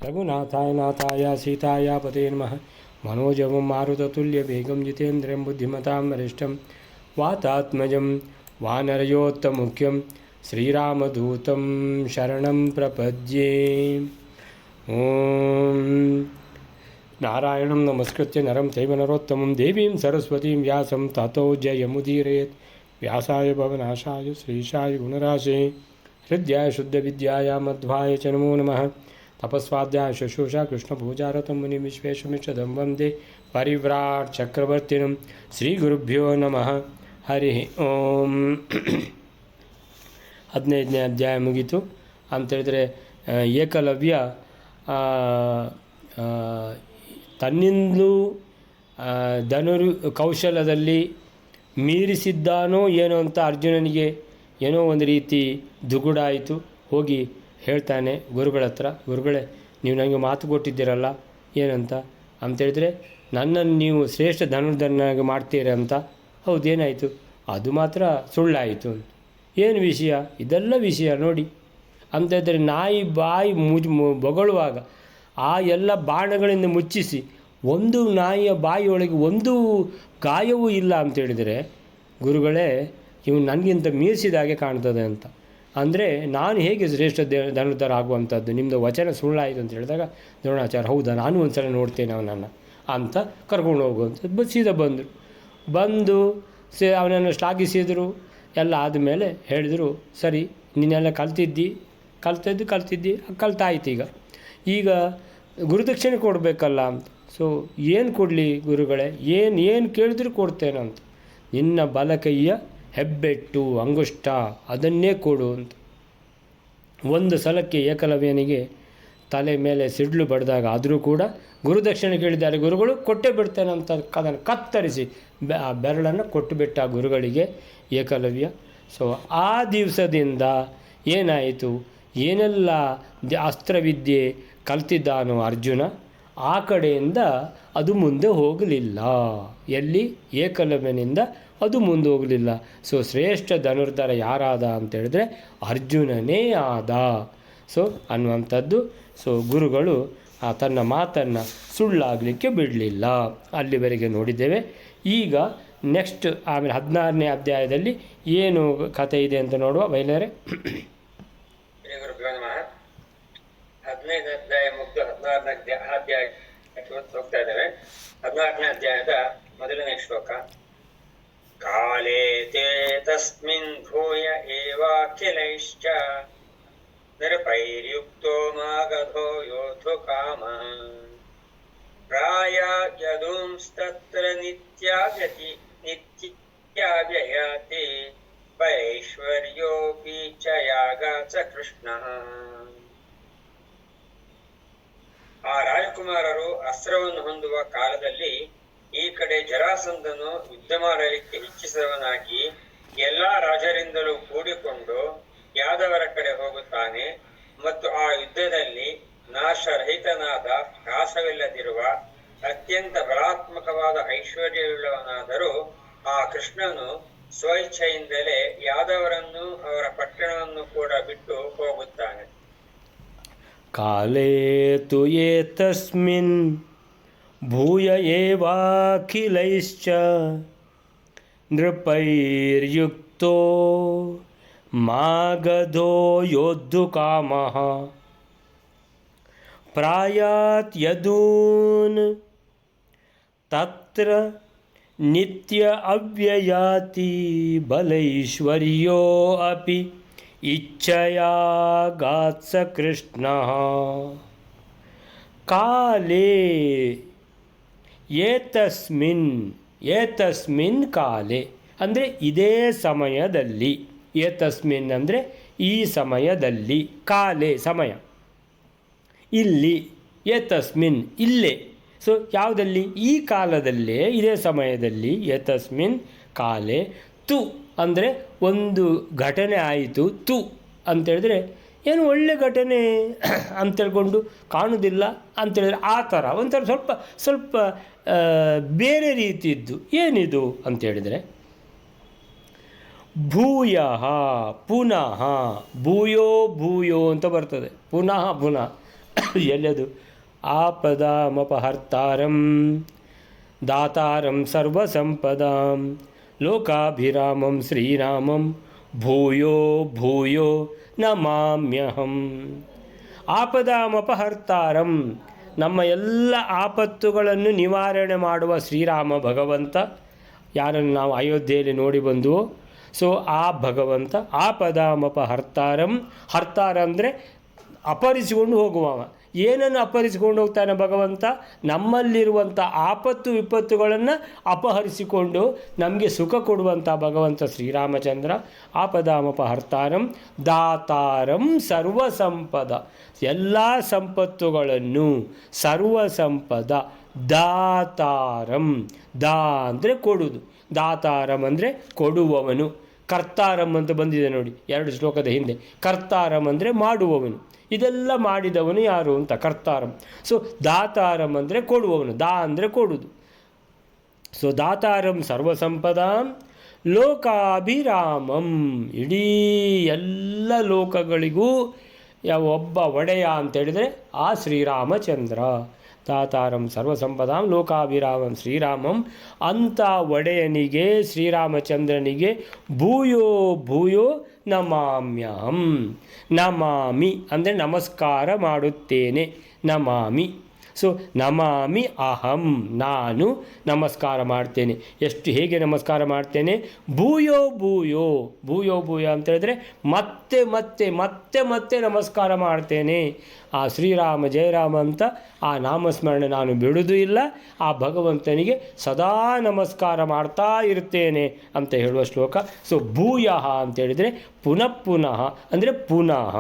रघुनाथाय नाथाय सीताय पते नमः। मनोजवं मारुततुल्यवेगं जितेन्द्रियं बुद्धिमतां वरिष्ठं वातात्मजं वानरयोत्तमुख्यं श्रीरामदूतं शरणं प्रपद्ये। ॐ नारायणं नमस्कृत्य नरं चैव नरोत्तमं देवीं सरस्वतीं व्यासं ततो जयमुदीरयेत्। व्यासाय भवनाशाय श्रीशाय गुणराशे हृद्याय शुद्धविद्याय मध्वाय च नमो नमः। तपस्वाध्याय शुश्रूषा कृष्णपूजारतं मुनि विश्वेशमिषदं वन्दे परिव्राट् चक्रवर्तिनं श्रीगुरुभ्यो नमः। हरि ओಂ 15ನೇ ಅಧ್ಯಾಯ ಮುಗೀತು ಅಂತೇಳಿದರೆ ಏಕಲವ್ಯ ತನ್ನಿಂದಲೂ ಧನುರ್ ಕೌಶಲದಲ್ಲಿ ಮೀರಿಸಿದ್ದಾನೋ ಏನೋ ಅಂತ ಅರ್ಜುನನಿಗೆ ಏನೋ ಒಂದು ರೀತಿ ದುಗುಡಾಯಿತು. ಹೋಗಿ ಹೇಳ್ತಾನೆ ಗುರುಗಳ ಹತ್ರ, ಗುರುಗಳೇ ನೀವು ನನಗೆ ಮಾತು ಕೊಟ್ಟಿದ್ದೀರಲ್ಲ ಏನಂತ ಅಂತೇಳಿದರೆ, ನನ್ನನ್ನು ನೀವು ಶ್ರೇಷ್ಠ ಧನುರ್ಧರನಾಗಿ ಮಾಡ್ತೀರಿ ಅಂತ. ಹೌದೇನಾಯಿತು? ಅದು ಮಾತ್ರ ಸುಳ್ಳಾಯಿತು. ಏನು ವಿಷಯ? ಇದೆಲ್ಲ ವಿಷಯ ನೋಡಿ ಅಂತೇಳಿದರೆ, ನಾಯಿ ಬಾಯಿ ಬೊಗಳುವಾಗ ಆ ಎಲ್ಲ ಬಾಣಗಳಿಂದ ಮುಚ್ಚಿಸಿ ಒಂದು ನಾಯಿಯ ಬಾಯಿಯೊಳಗೆ ಒಂದು ಗಾಯವೂ ಇಲ್ಲ ಅಂತೇಳಿದರೆ, ಗುರುಗಳೇ ಇವು ನನಗಿಂತ ಮೀರಿಸಿದ ಹಾಗೆ ಕಾಣ್ತದೆ ಅಂತ. ಅಂದರೆ ನಾನು ಹೇಗೆ ಶ್ರೇಷ್ಠ ಧನುರ್ಧರ ಆಗುವಂಥದ್ದು? ನಿಮ್ಮದು ವಚನ ಸುಳ್ಳಾಯಿತು ಅಂತ ಹೇಳಿದಾಗ ದ್ರೋಣಾಚಾರ್ಯ, ಹೌದಾ ನಾನು ಒಂದು ಸಲ ನೋಡ್ತೇನೆ ಅವನನ್ನು ಅಂತ ಕರ್ಕೊಂಡು ಹೋಗುವಂಥದ್ದು. ಸೀದಾ ಬಂದು ಅವನನ್ನು ಶ್ಲಾಘಿಸಿದರು. ಎಲ್ಲ ಆದಮೇಲೆ ಹೇಳಿದರು, ಸರಿ ನೀನೆಲ್ಲ ಕಲ್ತಿದ್ದಿ ಕಲ್ತಾಯ್ತು. ಈಗ ಗುರುದಕ್ಷಿಣೆ ಕೊಡಬೇಕಲ್ಲ ಅಂತ. ಸೊ ಏನು ಕೊಡಲಿ ಗುರುಗಳೇ? ಏನು ಕೇಳಿದ್ರು ಕೊಡ್ತೇನಂತ. ನಿನ್ನ ಬಲಕೈಯ ಹೆಬ್ಬೆಟ್ಟು ಅಂಗುಷ್ಟ ಅದನ್ನೇ ಕೊಡು ಅಂತ. ಒಂದು ಸಲಕ್ಕೆ ಏಕಲವ್ಯನಿಗೆ ತಲೆ ಮೇಲೆ ಸಿಡ್ಲು ಬಡಿದಾಗ ಆದರೂ ಕೂಡ ಗುರುದಕ್ಷಿಣೆ ಕೇಳಿದ್ದಾರೆ ಗುರುಗಳು, ಕೊಟ್ಟೇ ಬಿಡ್ತೇನೆ ಅಂತ ಅದನ್ನು ಕತ್ತರಿಸಿ ಬೆರಳನ್ನು ಕೊಟ್ಟು ಬಿಟ್ಟ ಗುರುಗಳಿಗೆ ಏಕಲವ್ಯ. ಸೊ ಆ ದಿವಸದಿಂದ ಏನಾಯಿತು, ಏನೆಲ್ಲ ಅಸ್ತ್ರವಿದ್ಯೆ ಕಲ್ತಿದ್ದಾನೋ ಅರ್ಜುನ, ಆ ಕಡೆಯಿಂದ ಅದು ಮುಂದೆ ಹೋಗಲಿಲ್ಲ. ಎಲ್ಲಿ? ಏಕಲವ್ಯನಿಂದ ಅದು ಮುಂದೆ ಹೋಗಲಿಲ್ಲ. ಸೊ ಶ್ರೇಷ್ಠ ಧನುರ್ಧರ ಯಾರಾದ ಅಂತೇಳಿದ್ರೆ ಅರ್ಜುನನೇ ಆದ. ಸೊ ಅನ್ನುವಂಥದ್ದು. ಸೊ ಗುರುಗಳು ತನ್ನ ಮಾತನ್ನು ಸುಳ್ಳಾಗಲಿಕ್ಕೆ ಬಿಡಲಿಲ್ಲ. ಅಲ್ಲಿವರೆಗೆ ನೋಡಿದ್ದೇವೆ. ಈಗ ನೆಕ್ಸ್ಟ್ ಆಮೇಲೆ 16ನೇ ಅಧ್ಯಾಯದಲ್ಲಿ ಏನು ಕಥೆ ಇದೆ ಅಂತ ನೋಡುವ. ಬಯಲಾರೆ 15ನೇ ಅಧ್ಯಾಯ ಮುಗಿದು 16ನೇ ಅಧ್ಯಾಯ ಹೋಗ್ತಾ ಇದ್ದೇವೆ. 14ನೇ ಅಧ್ಯಾಯದ ಮೊದಲನೇ ಶ್ಲೋಕ. ಕಾಲೇ ತೇ ತಸ್ಮಿನ್ ಭೂಯ ಏವಾಖಿಲೈಶ್ಚ ನಿರಪೈರ್ಯುಕ್ತೋ ಮಾಗಧೋ ಯೋಧು ಕಾಮ ಪ್ರಾಯದುಂಸ್ತತ್ರ ನಿತ್ಯಾವ್ಯಯಾತಿ ಪರೈಶ್ವರ್ಯೋಪಿ ಚ ಯಾಗಾಚ ಕೃಷ್ಣ. ಆ ರಾಜಕುಮಾರರು ಅಸ್ತ್ರವನ್ನು ಹೊಂದುವ ಕಾಲದಲ್ಲಿ ಈ ಕಡೆ ಜರಾಸಂಧನು ಯುದ್ಧ ಮಾಡಲಿಕ್ಕೆ ಇಚ್ಛಿಸುವವನಾಗಿ ಎಲ್ಲಾ ರಾಜರಿಂದಲೂ ಕೂಡಿಕೊಂಡು ಯಾದವರ ಕಡೆ ಹೋಗುತ್ತಾನೆ. ಮತ್ತು ಆ ಯುದ್ಧದಲ್ಲಿ ನಾಶರಹಿತನಾದ, ಕಾಸವಿಲ್ಲದಿರುವ, ಅತ್ಯಂತ ಬಲಾತ್ಮಕವಾದ ಐಶ್ವರ್ಯವುಳ್ಳವನಾದರೂ ಆ ಕೃಷ್ಣನು ಸ್ವಇಚ್ಛೆಯಿಂದಲೇ ಯಾದವರನ್ನು ಅವರ ಪಟ್ಟಣವನ್ನು ಕೂಡ ಬಿಟ್ಟು ಹೋಗುತ್ತಾನೆ. ಕಾಲೇ ತು ಏತಸ್ಮಿನ್ ಭೂಯ ಏವಾಖಿಲೈಶ್ಚ ನೃಪೈರ್ಯುಕ್ತೋ ಮಾಗಧೋ ಯೋಧು ಕಾಮಃ ಪ್ರಾಯಾತ್ ಯದೂನ್ ತತ್ರ ನಿತ್ಯ ಅವ್ಯಯಾತಿ ಬಲೈಶ್ವರ್ಯೋ ಅಪಿ ಇಚ್ಛಯಾ ಗಾತ್ಸ ಕೃಷ್ಣ. ಕಾಲೇ ಏತಸ್ಮಿನ್ ಕಾಲೇ ಅಂದರೆ ಇದೇ ಸಮಯದಲ್ಲಿ. ಏತಸ್ಮಿನ್ ಅಂದರೆ ಈ ಸಮಯದಲ್ಲಿ, ಕಾಲೇ ಸಮಯ, ಇಲ್ಲಿ, ಏತಸ್ಮಿನ್ ಇಲ್ಲೇ. ಸೊ ಯಾವುದಲ್ಲಿ? ಈ ಕಾಲದಲ್ಲೇ, ಇದೇ ಸಮಯದಲ್ಲಿ. ಏತಸ್ಮಿನ್ ಕಾಲೇ ತು ಅಂದರೆ ಒಂದು ಘಟನೆ ಆಯಿತು. ತು ಅಂತೇಳಿದ್ರೆ ಏನು ಒಳ್ಳೆ ಘಟನೆ ಅಂತೇಳ್ಕೊಂಡು ಕಾಣುವುದಿಲ್ಲ ಅಂತೇಳಿದ್ರೆ ಆ ಥರ ಒಂಥರ ಸ್ವಲ್ಪ ಬೇರೆ ರೀತಿಯಿದ್ದು. ಏನಿದು ಅಂತೇಳಿದರೆ ಭೂಯಃ ಪುನಃ, ಭೂಯೋ ಭೂಯೋ ಅಂತ ಬರ್ತದೆ, ಪುನಃ ಪುನಃ ಎಲ್ಲದು ಆಪದಾಮಪಹರ್ತಾರಂ ದಾತಾರಂ ಸರ್ವಸಂಪದಾಂ ಲೋಕಾಭಿರಾಮಂ ಶ್ರೀರಾಮಂ ಭೂಯೋ ಭೂಯೋ ನಮಾಮ್ಯಹಂ. ಆಪದಾಮಪಹರ್ತಾರಂ, ನಮ್ಮ ಎಲ್ಲ ಆಪತ್ತುಗಳನ್ನು ನಿವಾರಣೆ ಮಾಡುವ ಶ್ರೀರಾಮ ಭಗವಂತ, ಯಾರನ್ನು ನಾವು ಅಯೋಧ್ಯೆಯಲ್ಲಿ ನೋಡಿ ಬಂದುವೋ, ಸೊ ಆ ಭಗವಂತ ಆಪದಾಮಪಹರ್ತಾರಂ. ಹರ್ತಾರ ಅಂದರೆ ಅಪಹರಿಸಿಕೊಂಡು ಹೋಗುವವ. ಏನನ್ನು ಅಪಹರಿಸಿಕೊಂಡು ಹೋಗ್ತಾನೆ ಭಗವಂತ? ನಮ್ಮಲ್ಲಿರುವಂಥ ಆಪತ್ತು ವಿಪತ್ತುಗಳನ್ನು ಅಪಹರಿಸಿಕೊಂಡು ನಮಗೆ ಸುಖ ಕೊಡುವಂಥ ಭಗವಂತ ಶ್ರೀರಾಮಚಂದ್ರ. ಆಪದಾಮಪಹರ್ತಾರಂ ದಾತಾರಂ ಸರ್ವಸಂಪದ, ಎಲ್ಲ ಸಂಪತ್ತುಗಳನ್ನು, ಸರ್ವಸಂಪದ. ದಾತಾರಂ, ದಾ ಅಂದರೆ ಕೊಡುವುದು, ದಾತಾರಂ ಅಂದರೆ ಕೊಡುವವನು. ಕರ್ತಾರಂ ಅಂತ ಬಂದಿದೆ ನೋಡಿ 2 ಶ್ಲೋಕದ ಹಿಂದೆ. ಕರ್ತಾರಂ ಅಂದರೆ ಮಾಡುವವನು, ಇದೆಲ್ಲ ಮಾಡಿದವನು ಯಾರು ಅಂತ ಕರ್ತಾರಂ. ಸೊ ದಾತಾರಂ ಅಂದರೆ ಕೊಡುವವನು, ದಾ ಅಂದರೆ ಕೊಡುವುದು. ಸೊ ದಾತಾರಂ ಸರ್ವಸಂಪದಾಂ ಲೋಕಾಭಿರಾಮಂ, ಇಡೀ ಎಲ್ಲ ಲೋಕಗಳಿಗೂ ಒಬ್ಬ ಒಡೆಯ ಅಂತೇಳಿದರೆ ಆ ಶ್ರೀರಾಮಚಂದ್ರ. ದಾತಾರಂ ಸರ್ವಸಂಪದಾಂ ಲೋಕಾಭಿರಾಮಂ ಶ್ರೀರಾಮಂ, ಅಂಥ ಒಡೆಯನಿಗೆ ಶ್ರೀರಾಮಚಂದ್ರನಿಗೆ ಭೂಯೋ ಭೂಯೋ ನಮಾಮ್ಯಹಂ. ನಮಾಮಿ ಅಂದರೆ ನಮಸ್ಕಾರ ಮಾಡುತ್ತೇನೆ, ನಮಾಮಿ. ಸೊ ನಮಾಮಿ ಅಹಂ, ನಾನು ನಮಸ್ಕಾರ ಮಾಡ್ತೇನೆ. ಹೇಗೆ ನಮಸ್ಕಾರ ಮಾಡ್ತೇನೆ? ಭೂಯೋ ಭೂಯೋ, ಭೂಯೋ ಭೂಯ ಅಂತ ಹೇಳಿದ್ರೆ ಮತ್ತೆ ಮತ್ತೆ ಮತ್ತೆ ಮತ್ತೆ ನಮಸ್ಕಾರ ಮಾಡ್ತೇನೆ. ಆ ಶ್ರೀರಾಮ ಜಯರಾಮ ಅಂತ ಆ ನಾಮಸ್ಮರಣೆ ನಾನು ಬಿಡುವುದೂ ಇಲ್ಲ. ಆ ಭಗವಂತನಿಗೆ ಸದಾ ನಮಸ್ಕಾರ ಮಾಡ್ತಾ ಇರ್ತೇನೆ ಅಂತ ಹೇಳುವ ಶ್ಲೋಕ. ಸೊ ಭೂಯಃ ಅಂತೇಳಿದರೆ ಪುನಃ ಪುನಃ ಅಂದರೆ ಪುನಃ.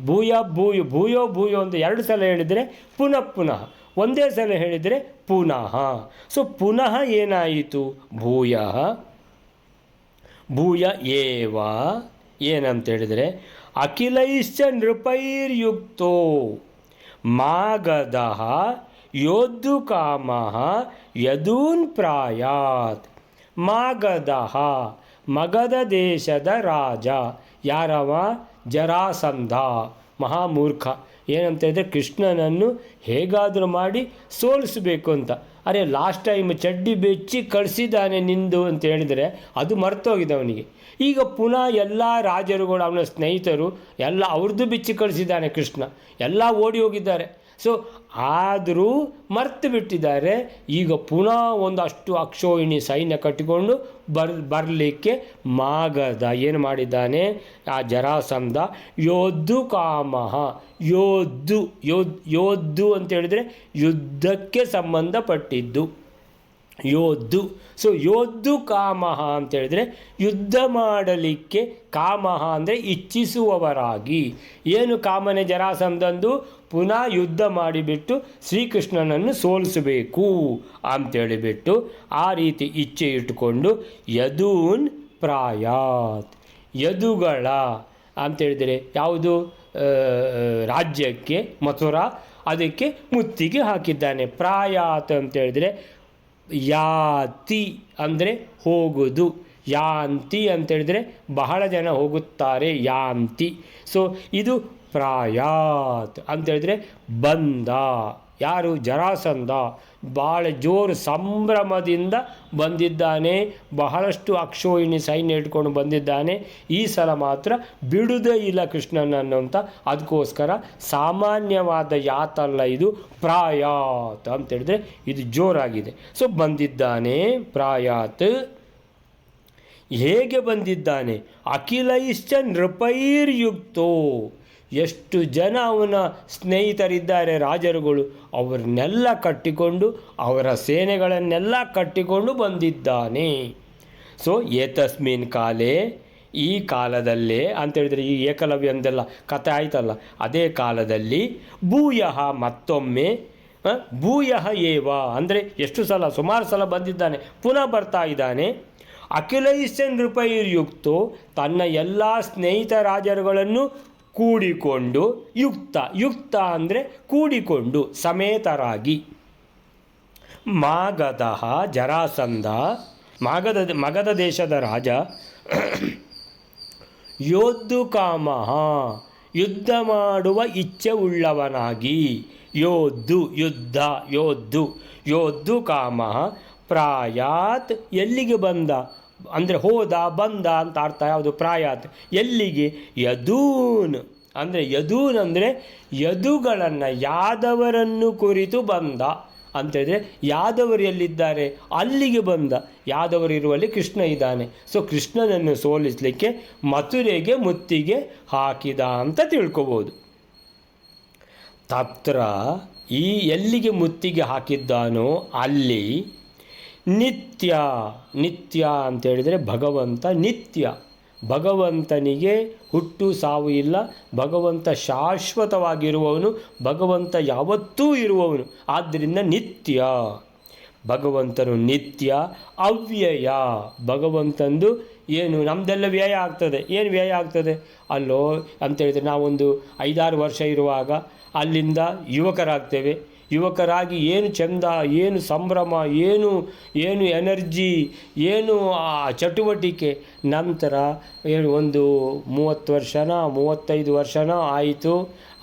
ಭೂಯ ಭೂಯೋ ಭೂಯೋ ಭೂಯೋ ಅಂತ 2 ಸಲ ಹೇಳಿದರೆ ಪುನಃ ಪುನಃ, ಒಂದೇ ಸಲ ಹೇಳಿದರೆ ಪುನಃ. ಸೊ ಪುನಃ ಏನಾಯಿತು? ಭೂಯ ಭೂಯ ಏವ ಏನಂತೇಳಿದರೆ ಅಖಿಲೈಶ್ಚ ನೃಪೈರ್ಯುಕ್ತೋ ಮಾಗಧಃ ಯೋದ್ದು ಕಾಮಃ ಯದೂನ್ ಪ್ರಾಯಾತ್. ಮಾಗಧಃ, ಮಗಧ ದೇಶದ ರಾಜ. ಯಾರವ? ಜರಾಸಂಧ, ಮಹಾಮೂರ್ಖ. ಏನಂತ ಹೇಳಿದ್ರೆ ಕೃಷ್ಣನನ್ನು ಹೇಗಾದರೂ ಮಾಡಿ ಸೋಲಿಸಬೇಕು ಅಂತ. ಅರೆ ಲಾಸ್ಟ್ ಟೈಮ್ ಚಡ್ಡಿ ಬೆಚ್ಚಿ ಕಳಿಸಿದ್ದಾನೆ ನಿಂದು ಅಂತ ಹೇಳಿದರೆ ಅದು ಮರ್ತೋಗಿದೆ ಅವನಿಗೆ. ಈಗ ಪುನಃ ಎಲ್ಲ ರಾಜರುಗಳು, ಅವನ ಸ್ನೇಹಿತರು ಎಲ್ಲ ಅವ್ರದ್ದು ಬಿಚ್ಚಿ ಕಳಿಸಿದ್ದಾನೆ ಕೃಷ್ಣ, ಎಲ್ಲ ಓಡಿ ಹೋಗಿದ್ದಾರೆ. ಸೊ ಆದರೂ ಮರ್ತು ಬಿಟ್ಟಿದ್ದಾರೆ. ಈಗ ಪುನಃ ಒಂದಷ್ಟು ಅಕ್ಷೋಹಿಣಿ ಸೈನ್ಯ ಕಟ್ಟಿಕೊಂಡು ಬರಲಿಕ್ಕೆ ಮಾಗಧ ಏನು ಮಾಡಿದ್ದಾನೆ? ಆ ಜರಾಸಂಧ ಯೋದ್ದು ಕಾಮಃ, ಯೋದ್ದು ಅಂತ ಹೇಳಿದರೆ ಯುದ್ಧಕ್ಕೆ ಸಂಬಂಧಪಟ್ಟಿದ್ದು ಯೋದ್ದು. ಸೊ ಯೋದ್ದು ಕಾಮಃ ಅಂತೇಳಿದರೆ ಯುದ್ಧ ಮಾಡಲಿಕ್ಕೆ, ಕಾಮಃ ಅಂದರೆ ಇಚ್ಛಿಸುವವರಾಗಿ. ಏನು ಕಾಮನೆ ಜರಾಸಂಧಂದು? ಪುನಃ ಯುದ್ಧ ಮಾಡಿಬಿಟ್ಟು ಶ್ರೀಕೃಷ್ಣನನ್ನು ಸೋಲಿಸಬೇಕು ಅಂತೇಳಿಬಿಟ್ಟು ಆ ರೀತಿ ಇಚ್ಛೆ ಇಟ್ಟುಕೊಂಡು ಯದೂನ್ ಪ್ರಾಯಾತ್, ಯದುಗಳ ಅಂತೇಳಿದರೆ ಯಾವುದು? ರಾಜ್ಯಕ್ಕೆ, ಮಥುರಾ, ಅದಕ್ಕೆ ಮುತ್ತಿಗೆ ಹಾಕಿದ್ದಾನೆ. ಪ್ರಾಯಾತ್ ಅಂತೇಳಿದರೆ ಯಾತಿ ಅಂದರೆ ಹೋಗುವುದು, ಯಾಂತಿ ಅಂತೇಳಿದರೆ ಬಹಳ ಜನ ಹೋಗುತ್ತಾರೆ, ಯಾಂತಿ. ಸೊ ಇದು ಪ್ರಾಯಾತ್ ಅಂತೇಳಿದರೆ ಬಂದ. ಯಾರು? ಜರಾಸಂಧ. ಭಾಳ ಜೋರು ಸಂಭ್ರಮದಿಂದ ಬಂದಿದ್ದಾನೆ, ಬಹಳಷ್ಟು ಅಕ್ಷೋಹಿಣಿ ಸೈನ್ಯ ಇಟ್ಕೊಂಡು ಬಂದಿದ್ದಾನೆ. ಈ ಸಲ ಮಾತ್ರ ಬಿಡುವುದೇ ಇಲ್ಲ ಕೃಷ್ಣನನ್ನು ಅಂತ. ಅದಕ್ಕೋಸ್ಕರ ಸಾಮಾನ್ಯವಾದ ಯಾತಲ್ಲ ಇದು, ಪ್ರಾಯಾತ್ ಅಂತೇಳಿದ್ರೆ ಇದು ಜೋರಾಗಿದೆ. ಸೊ ಬಂದಿದ್ದಾನೆ ಪ್ರಾಯಾತ್. ಹೇಗೆ ಬಂದಿದ್ದಾನೆ? ಅಖಿಲೈಶ್ಚ ನೃಪೈರ್ಯುಕ್ತೋ, ಎಷ್ಟು ಜನ ಅವನ ಸ್ನೇಹಿತರಿದ್ದಾರೆ ರಾಜರುಗಳು, ಅವರನ್ನೆಲ್ಲ ಕಟ್ಟಿಕೊಂಡು, ಅವರ ಸೇನೆಗಳನ್ನೆಲ್ಲ ಕಟ್ಟಿಕೊಂಡು ಬಂದಿದ್ದಾನೆ. ಸೊ ಏತಸ್ಮಿನ್ ಕಾಲೇ, ಈ ಕಾಲದಲ್ಲೇ ಅಂತೇಳಿದರೆ ಈ ಏಕಲವ್ಯಂದೆಲ್ಲ ಕಥೆ ಆಯ್ತಲ್ಲ, ಅದೇ ಕಾಲದಲ್ಲಿ ಭೂಯಃ ಮತ್ತೊಮ್ಮೆ, ಭೂಯಃ ಏವ ಅಂದರೆ ಎಷ್ಟು ಸಲ? ಸುಮಾರು ಸಲ ಬಂದಿದ್ದಾನೆ, ಪುನಃ ಬರ್ತಾ ಇದ್ದಾನೆ. ಅಖಿಲೈಶ್ಚ ನೃಪೈರ್ಯುಕ್ತೋ, ತನ್ನ ಎಲ್ಲ ಸ್ನೇಹಿತ ರಾಜರುಗಳನ್ನು ಕೂಡಿಕೊಂಡು, ಯುಕ್ತ ಅಂದರೆ ಕೂಡಿಕೊಂಡು, ಸಮೇತರಾಗಿ. ಮಾಗಧಃ ಜರಾಸಂಧ, ಮಗಧ ದೇಶದ ರಾಜ. ಯೋದ್ದು ಕಾಮಃ, ಯುದ್ಧ ಮಾಡುವ ಇಚ್ಛೆ ಉಳ್ಳವನಾಗಿ. ಯೋದ್ದು ಯುದ್ಧ, ಯೋದ್ದು ಕಾಮ ಪ್ರಾಯಾತ್ ಎಲ್ಲಿಗೆ ಬಂದ ಅಂದರೆ ಹೋದ ಬಂದ ಅಂತ ಅರ್ಥ. ಯಾವುದು ಪ್ರಾಯಾತ್ ಎಲ್ಲಿಗೆ? ಯದೂನ್ ಅಂದರೆ ಯದೂನ್ ಅಂದರೆ ಯದುಗಳನ್ನು ಯಾದವರನ್ನು ಕುರಿತು ಬಂದ ಅಂತೇಳಿದರೆ ಯಾದವರು ಎಲ್ಲಿದ್ದಾರೆ ಅಲ್ಲಿಗೆ ಬಂದ. ಯಾದವರಿರುವಲ್ಲಿ ಕೃಷ್ಣ ಇದ್ದಾನೆ. ಸೊ ಕೃಷ್ಣನನ್ನು ಸೋಲಿಸಲಿಕ್ಕೆ ಮಥುರೆಗೆ ಮುತ್ತಿಗೆ ಹಾಕಿದ ಅಂತ ತಿಳ್ಕೊಬೋದು. ತತ್ರ ಈ ಎಲ್ಲಿಗೆ ಮುತ್ತಿಗೆ ಹಾಕಿದ್ದಾನೋ ಅಲ್ಲಿ ನಿತ್ಯ ಅಂತೇಳಿದರೆ ಭಗವಂತ ನಿತ್ಯ. ಭಗವಂತನಿಗೆ ಹುಟ್ಟು ಸಾವು ಇಲ್ಲ. ಭಗವಂತ ಶಾಶ್ವತವಾಗಿರುವವನು, ಭಗವಂತ ಯಾವತ್ತೂ ಇರುವವನು. ಆದ್ದರಿಂದ ನಿತ್ಯ, ಭಗವಂತನು ನಿತ್ಯ. ಅವ್ಯಯ, ಭಗವಂತಂದು ಏನು ನಮ್ಮದೆಲ್ಲ ವ್ಯಯ ಆಗ್ತದೆ. ಏನು ವ್ಯಯ ಆಗ್ತದೆ ಅಲ್ಲೋ ಅಂತೇಳಿದರೆ ನಾವೊಂದು 5-6 ವರ್ಷ ಇರುವಾಗ ಅಲ್ಲಿಂದ ಯುವಕರಾಗ್ತೇವೆ. ಯುವಕರಾಗಿ ಏನು ಚಂದ, ಏನು ಸಂಭ್ರಮ, ಏನು ಎನರ್ಜಿ, ಏನು ಆ ಚಟುವಟಿಕೆ. ನಂತರ ಒಂದು 30 ವರ್ಷನ 35 ವರ್ಷನ ಆಯಿತು.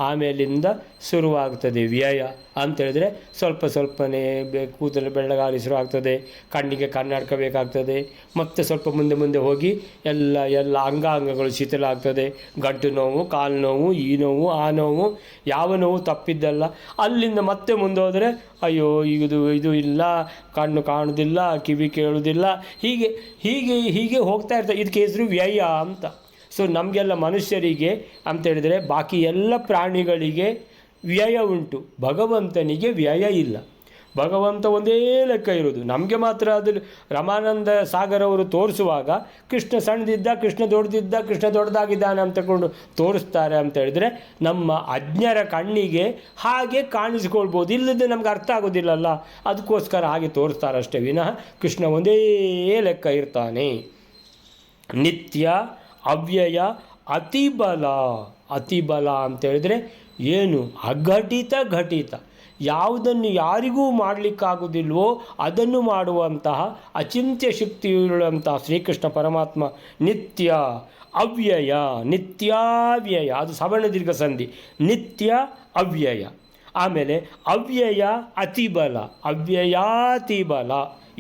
ಆಮೇಲಿಂದ ಶುರುವಾಗ್ತದೆ ವ್ಯಯ ಅಂತೇಳಿದರೆ ಸ್ವಲ್ಪನೇ ಕೂದಲು ಬೆಳ್ಳಗಾಗಲಿ ಶುರು ಆಗ್ತದೆ. ಕಣ್ಣಿಗೆ ಕನ್ನಡಕ ಬೇಕಾಗ್ತದೆ. ಮತ್ತು ಸ್ವಲ್ಪ ಮುಂದೆ ಹೋಗಿ ಎಲ್ಲ ಅಂಗಾಂಗಗಳು ಶಿಥಿಲ ಆಗ್ತದೆ. ಗಂಟು ನೋವು, ಕಾಲು ನೋವು, ಈ ನೋವು, ಆ ನೋವು, ಯಾವ ನೋವು ತಪ್ಪಿದ್ದಲ್ಲ. ಅಲ್ಲಿಂದ ಮತ್ತೆ ಮುಂದೆ ಹೋದರೆ ಅಯ್ಯೋ ಇದು ಇಲ್ಲ, ಕಣ್ಣು ಕಾಣುವುದಿಲ್ಲ, ಕಿವಿ ಕೇಳುವುದಿಲ್ಲ, ಹೀಗೆ ಹೋಗ್ತಾ ಇರ್ತದೆ. ಇದಕ್ಕೆ ಹೆಸರು ವ್ಯಯ ಅಂತ. ಸೊ ನಮಗೆಲ್ಲ ಮನುಷ್ಯರಿಗೆ ಅಂತೇಳಿದರೆ ಬಾಕಿ ಎಲ್ಲ ಪ್ರಾಣಿಗಳಿಗೆ ವ್ಯಯ ಉಂಟು, ಭಗವಂತನಿಗೆ ವ್ಯಯ ಇಲ್ಲ. ಭಗವಂತ ಒಂದೇ ಲೆಕ್ಕ ಇರೋದು. ನಮಗೆ ಮಾತ್ರ ಅದು ರಮಾನಂದ ಸಾಗರ್ ಅವರು ತೋರಿಸುವಾಗ ಕೃಷ್ಣ ಸಣ್ಣದಿದ್ದ, ಕೃಷ್ಣ ದೊಡ್ಡದಿದ್ದ, ಕೃಷ್ಣ ದೊಡ್ಡದಾಗಿದ್ದಾನೆ ಅಂತಕೊಂಡು ತೋರಿಸ್ತಾರೆ ಅಂತ ಹೇಳಿದ್ರೆ ನಮ್ಮ ಅಜ್ಞರ ಕಣ್ಣಿಗೆ ಹಾಗೆ ಕಾಣಿಸ್ಕೊಳ್ಬೋದು. ಇಲ್ಲದೆ ನಮ್ಗೆ ಅರ್ಥ ಆಗೋದಿಲ್ಲಲ್ಲ, ಅದಕ್ಕೋಸ್ಕರ ಹಾಗೆ ತೋರಿಸ್ತಾರಷ್ಟೇ ವಿನಃ ಕೃಷ್ಣ ಒಂದೇ ಲೆಕ್ಕ ಇರ್ತಾನೆ. ನಿತ್ಯ, ಅವ್ಯಯ, ಅತಿಬಲ ಅಂತೇಳಿದರೆ ಏನು? ಘಟಿತ. ಯಾವುದನ್ನು ಯಾರಿಗೂ ಮಾಡಲಿಕ್ಕಾಗೋದಿಲ್ವೋ ಅದನ್ನು ಮಾಡುವಂತಹ ಅಚಿಂತ್ಯ ಶಕ್ತಿಯುಳ್ಳಂತಹ ಶ್ರೀಕೃಷ್ಣ ಪರಮಾತ್ಮ ನಿತ್ಯ. ಅವ್ಯಯ, ನಿತ್ಯಾವ್ಯಯ, ಅದು ಸವರ್ಣ ದೀರ್ಘ ಸಂಧಿ. ನಿತ್ಯ ಅವ್ಯಯ. ಆಮೇಲೆ ಅವ್ಯಯ ಅತಿಬಲ, ಅವ್ಯಯಾತಿಬಲ,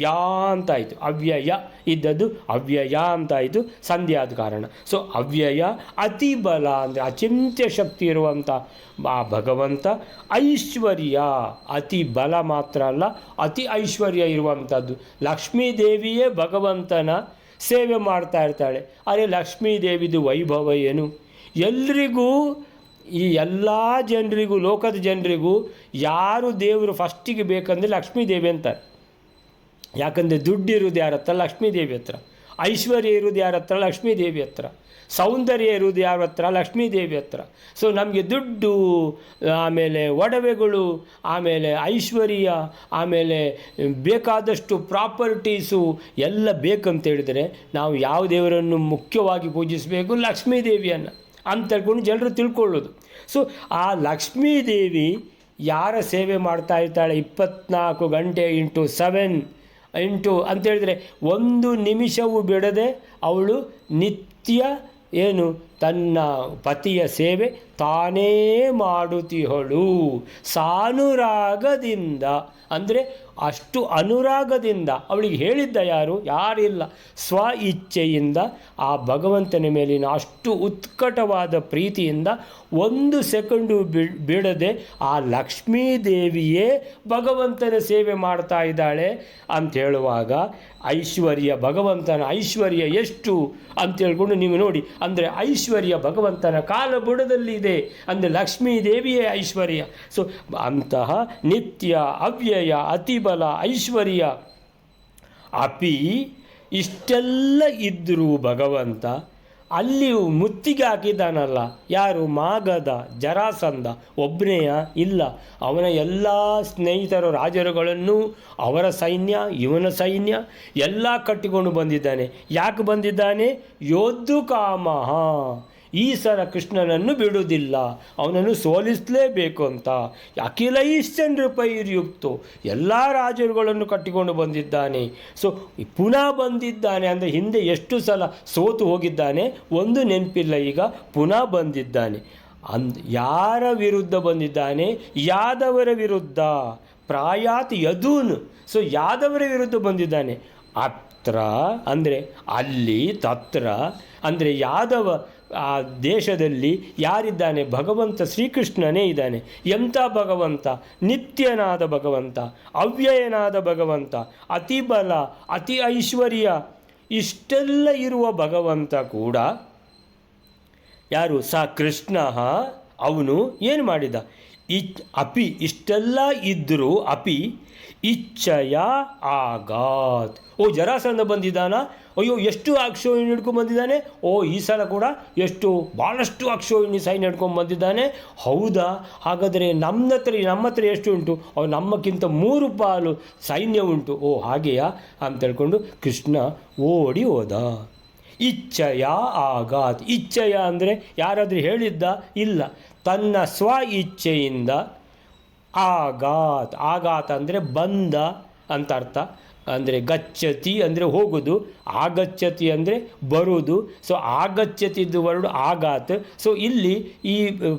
ಯಾ ಅಂತಾಯಿತು. ಅವ್ಯಯ ಇದ್ದದ್ದು ಅವ್ಯಯ ಅಂತಾಯಿತು, ಸಂಧಿ ಆದ ಕಾರಣ. ಸೊ ಅವ್ಯಯ ಅತಿಬಲ ಅಂದರೆ ಅಚಿಂತ್ಯ ಶಕ್ತಿ ಇರುವಂಥ ಆ ಭಗವಂತ. ಐಶ್ವರ್ಯ, ಅತಿ ಬಲ ಮಾತ್ರ ಅಲ್ಲ, ಅತಿ ಐಶ್ವರ್ಯ ಇರುವಂಥದ್ದು. ಲಕ್ಷ್ಮೀದೇವಿಯೇ ಭಗವಂತನ ಸೇವೆ ಮಾಡ್ತಾ ಇರ್ತಾಳೆ. ಅರೆ ಲಕ್ಷ್ಮೀದೇವಿದು ವೈಭವ ಏನು? ಎಲ್ರಿಗೂ, ಈ ಎಲ್ಲ ಜನರಿಗೂ, ಲೋಕದ ಜನರಿಗೂ ಯಾರು ದೇವರು ಫಸ್ಟಿಗೆ ಬೇಕಂದರೆ ಲಕ್ಷ್ಮೀದೇವಿ ಅಂತಾರೆ. ಯಾಕಂದರೆ ದುಡ್ಡಿರುವುದು ಯಾರ ಹತ್ರ? ಲಕ್ಷ್ಮೀದೇವಿ ಹತ್ರ. ಐಶ್ವರ್ಯ ಇರುವುದು ಯಾರ ಹತ್ರ? ಲಕ್ಷ್ಮೀದೇವಿ ಹತ್ರ. ಸೌಂದರ್ಯ ಇರುವುದು ಯಾರ ಹತ್ರ? ಲಕ್ಷ್ಮೀದೇವಿ ಹತ್ರ. ಸೊ ನಮಗೆ ದುಡ್ಡು, ಆಮೇಲೆ ಒಡವೆಗಳು, ಆಮೇಲೆ ಐಶ್ವರ್ಯ, ಆಮೇಲೆ ಬೇಕಾದಷ್ಟು ಪ್ರಾಪರ್ಟೀಸು ಎಲ್ಲ ಬೇಕಂತ ಹೇಳಿದರೆ ನಾವು ಯಾವ ದೇವರನ್ನು ಮುಖ್ಯವಾಗಿ ಪೂಜಿಸಬೇಕು? ಲಕ್ಷ್ಮೀದೇವಿಯನ್ನು ಅಂತ ಹೇಳ್ಕೊಂಡು ಜನರು ತಿಳ್ಕೊಳ್ಳೋದು. ಸೊ ಆ ಲಕ್ಷ್ಮೀದೇವಿ ಯಾರ ಸೇವೆ ಮಾಡ್ತಾ ಇರ್ತಾಳೆ 24 ಗಂಟೆ ಇಂಟು 7 ಅಂತೇಳಿದರೆ ಒಂದು ನಿಮಿಷವೂ ಬಿಡದೆ ಅವಳು ನಿತ್ಯ ಏನು ತನ್ನ ಪತಿಯ ಸೇವೆ ತಾನೇ ಮಾಡುತ್ತಿಹಳು. ಸಾನುರಾಗದಿಂದ ಅಂದರೆ ಅಷ್ಟು ಅನುರಾಗದಿಂದ. ಅವಳಿಗೆ ಹೇಳಿದ್ದ ಯಾರಿಲ್ಲ. ಸ್ವ ಇಚ್ಛೆಯಿಂದ ಆ ಭಗವಂತನ ಮೇಲಿನ ಅಷ್ಟು ಉತ್ಕಟವಾದ ಪ್ರೀತಿಯಿಂದ 1 ಸೆಕೆಂಡು ಬಿಡದೆ ಆ ಲಕ್ಷ್ಮೀದೇವಿಯೇ ಭಗವಂತನ ಸೇವೆ ಮಾಡ್ತಾ ಇದ್ದಾಳೆ ಅಂತ ಹೇಳುವಾಗ ಐಶ್ವರ್ಯ, ಭಗವಂತನ ಐಶ್ವರ್ಯ ಎಷ್ಟು ಅಂತ ಹೇಳ್ಕೊಂಡು ನೀವು ನೋಡಿ. ಅಂದರೆ ಐಶ್ವರ್ಯ ಭಗವಂತನ ಕಾಲಬುಡದಲ್ಲಿ ಇದೆ, ಅಂದರೆ ಲಕ್ಷ್ಮೀದೇವಿಯೇ ಐಶ್ವರ್ಯ. ಸೊ ಅಂತಹ ನಿತ್ಯ, ಅವ್ಯಯ, ಅತಿಬಲ, ಐಶ್ವರ್ಯ ಅಪಿ ಇಷ್ಟೆಲ್ಲ ಇದ್ದರೂ ಭಗವಂತ ಅಲ್ಲಿಯೂ ಮುತ್ತಿಗೆ ಹಾಕಿದ್ದಾನಲ್ಲ. ಯಾರು? ಮಾಗಧ, ಜರಾಸಂಧ ಒಬ್ಬನೆಯ ಇಲ್ಲ. ಅವನ ಎಲ್ಲ ಸ್ನೇಹಿತರು ರಾಜರುಗಳನ್ನು, ಅವರ ಸೈನ್ಯ, ಇವನ ಸೈನ್ಯ ಎಲ್ಲ ಕಟ್ಟಿಕೊಂಡು ಬಂದಿದ್ದಾನೆ. ಯಾಕೆ ಬಂದಿದ್ದಾನೆ? ಯೋದ್ದು ಕಾಮಃ, ಈ ಸಲ ಕೃಷ್ಣನನ್ನು ಬಿಡುವುದಿಲ್ಲ, ಅವನನ್ನು ಸೋಲಿಸಲೇಬೇಕು ಅಂತ. ಅಖಿಲೈಶ್ಚಂದ್ರಪೈರ್ಯುಕ್ತೋ, ಎಲ್ಲ ರಾಜರುಗಳನ್ನು ಕಟ್ಟಿಕೊಂಡು ಬಂದಿದ್ದಾನೆ. ಸೊ ಪುನಃ ಬಂದಿದ್ದಾನೆ ಅಂದರೆ ಹಿಂದೆ ಎಷ್ಟು ಸಲ ಸೋತು ಹೋಗಿದ್ದಾನೆ ಒಂದು ನೆನಪಿಲ್ಲ, ಈಗ ಪುನಃ ಬಂದಿದ್ದಾನೆ. ಯಾರ ವಿರುದ್ಧ ಬಂದಿದ್ದಾನೆ? ಯಾದವರ ವಿರುದ್ಧ. ಪ್ರಾಯಾತ್ ಯದೂನ್. ಸೊ ಯಾದವರ ವಿರುದ್ಧ ಬಂದಿದ್ದಾನೆ. ಅತ್ರ ಅಂದರೆ ಅಲ್ಲಿ, ತತ್ರ ಅಂದರೆ ಯಾದವ ಆ ದೇಶದಲ್ಲಿ ಯಾರಿದ್ದಾನೆ? ಭಗವಂತ ಶ್ರೀಕೃಷ್ಣನೇ ಇದ್ದಾನೆ. ಎಂಥ ಭಗವಂತ? ನಿತ್ಯನಾದ ಭಗವಂತ, ಅವ್ಯಯನಾದ ಭಗವಂತ, ಅತಿ ಬಲ, ಅತಿ ಐಶ್ವರ್ಯ, ಇಷ್ಟೆಲ್ಲ ಇರುವ ಭಗವಂತ ಕೂಡ ಯಾರು? ಸ ಕೃಷ್ಣ. ಅವನು ಏನು ಮಾಡಿದ? ಅಪಿ, ಇಷ್ಟೆಲ್ಲ ಇದ್ದರೂ ಅಪಿ ಇಚ್ಛಯ ಆಗಾತ್. ಓ ಜರಾಸಂಧ ಬಂದಿದ್ದಾನ, ಅಯ್ಯೋ ಎಷ್ಟು ಅಕ್ಷೋಹಿಣಿ ಹಿಡ್ಕೊಂಡು ಬಂದಿದ್ದಾನೆ, ಓ ಈ ಸಲ ಕೂಡ ಭಾಳಷ್ಟು ಅಕ್ಷೋಹಿಣಿ ಸೈನ್ಯ ಹಿಡ್ಕೊಂಡು ಬಂದಿದ್ದಾನೆ. ಹೌದಾ? ಹಾಗಾದರೆ ನಮ್ಮ ಹತ್ರ ಎಷ್ಟು ಉಂಟು? ನಮ್ಮಕ್ಕಿಂತ 3 ಪಾಲು ಸೈನ್ಯ ಉಂಟು. ಓ ಹಾಗೆಯಾ ಅಂತ ಹೇಳ್ಕೊಂಡು ಕೃಷ್ಣ ಓಡಿ ಹೋದ. ಇಚ್ಛಯ ಆಗಾತ್. ಇಚ್ಛಯ ಅಂದರೆ ಯಾರಾದರೂ ಹೇಳಿದ್ದ? ಇಲ್ಲ, ತನ್ನ ಸ್ವ ಇಚ್ಛೆಯಿಂದ ಆಗಾತ್. ಆಗಾತ್ ಅಂದರೆ ಬಂದ ಅಂತ ಅರ್ಥ. ಅಂದರೆ ಗಚ್ಚತಿ ಅಂದರೆ ಹೋಗೋದು, ಆಗಚ್ಚತಿ ಅಂದರೆ ಬರುವುದು. ಸೊ ಆಗಚ್ಚತಿದ್ದು ವರ್ಡ್ ಆಗಾತ್. ಸೊ ಇಲ್ಲಿ ಈ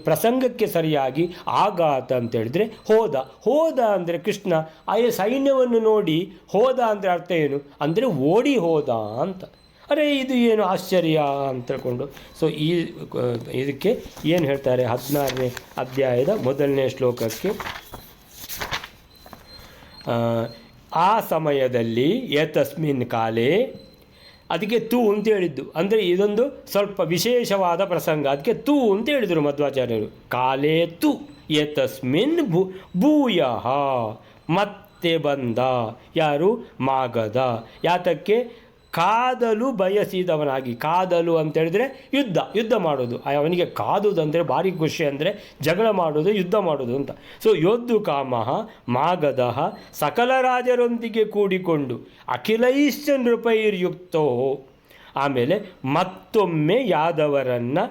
ಪ್ರಸಂಗಕ್ಕೆ ಸರಿಯಾಗಿ ಆಗಾತ್ ಅಂತ ಹೇಳಿದ್ರೆ ಹೋದ ಅಂದರೆ ಕೃಷ್ಣ ಸೈನ್ಯವನ್ನು ನೋಡಿ ಹೋದ ಅಂದರೆ ಅರ್ಥ ಏನು? ಅಂದರೆ ಓಡಿ ಹೋದ ಅಂತ. ಅರೆ ಇದು ಏನು ಆಶ್ಚರ್ಯ ಅಂತ ಹೇಳ್ಕೊಂಡು ಸೊ ಇದಕ್ಕೆ ಏನು ಹೇಳ್ತಾರೆ? 16ನೇ ಅಧ್ಯಾಯದ 1ನೇ ಶ್ಲೋಕಕ್ಕೆ, ಆ ಸಮಯದಲ್ಲಿ ಏತಸ್ಮಿನ್ ಕಾಲೇ, ಅದಕ್ಕೆ ತೂ ಅಂತ ಹೇಳಿದ್ದು. ಅಂದರೆ ಇದೊಂದು ಸ್ವಲ್ಪ ವಿಶೇಷವಾದ ಪ್ರಸಂಗ, ಅದಕ್ಕೆ ತೂ ಅಂತ ಹೇಳಿದರು ಮಧ್ವಾಚಾರ್ಯರು. ಕಾಲೇ ತು ಏತಸ್ಮಿನ್ ಭೂಯಃ, ಮತ್ತೆ ಬಂದ. ಯಾರು? ಮಾಗಧ. ಯಾತಕ್ಕೆ? ಕಾದಲು ಬಯಸಿದವನಾಗಿ. ಕಾದಲು ಅಂತೇಳಿದರೆ ಯುದ್ಧ ಮಾಡೋದು. ಅವನಿಗೆ ಕಾದುದಂದರೆ ಭಾರಿ ಖುಷಿ, ಅಂದರೆ ಜಗಳ ಮಾಡೋದು, ಯುದ್ಧ ಮಾಡೋದು ಅಂತ. ಸೊ ಯೋದ್ದು ಕಾಮಃ ಮಾಗಧ ಸಕಲ ರಾಜರೊಂದಿಗೆ ಕೂಡಿಕೊಂಡು ಅಖಿಲೈಶ್ಚ ನೃಪೈರ್ಯುಕ್ತೋ. ಆಮೇಲೆ ಮತ್ತೊಮ್ಮೆ ಯಾದವರನ್ನು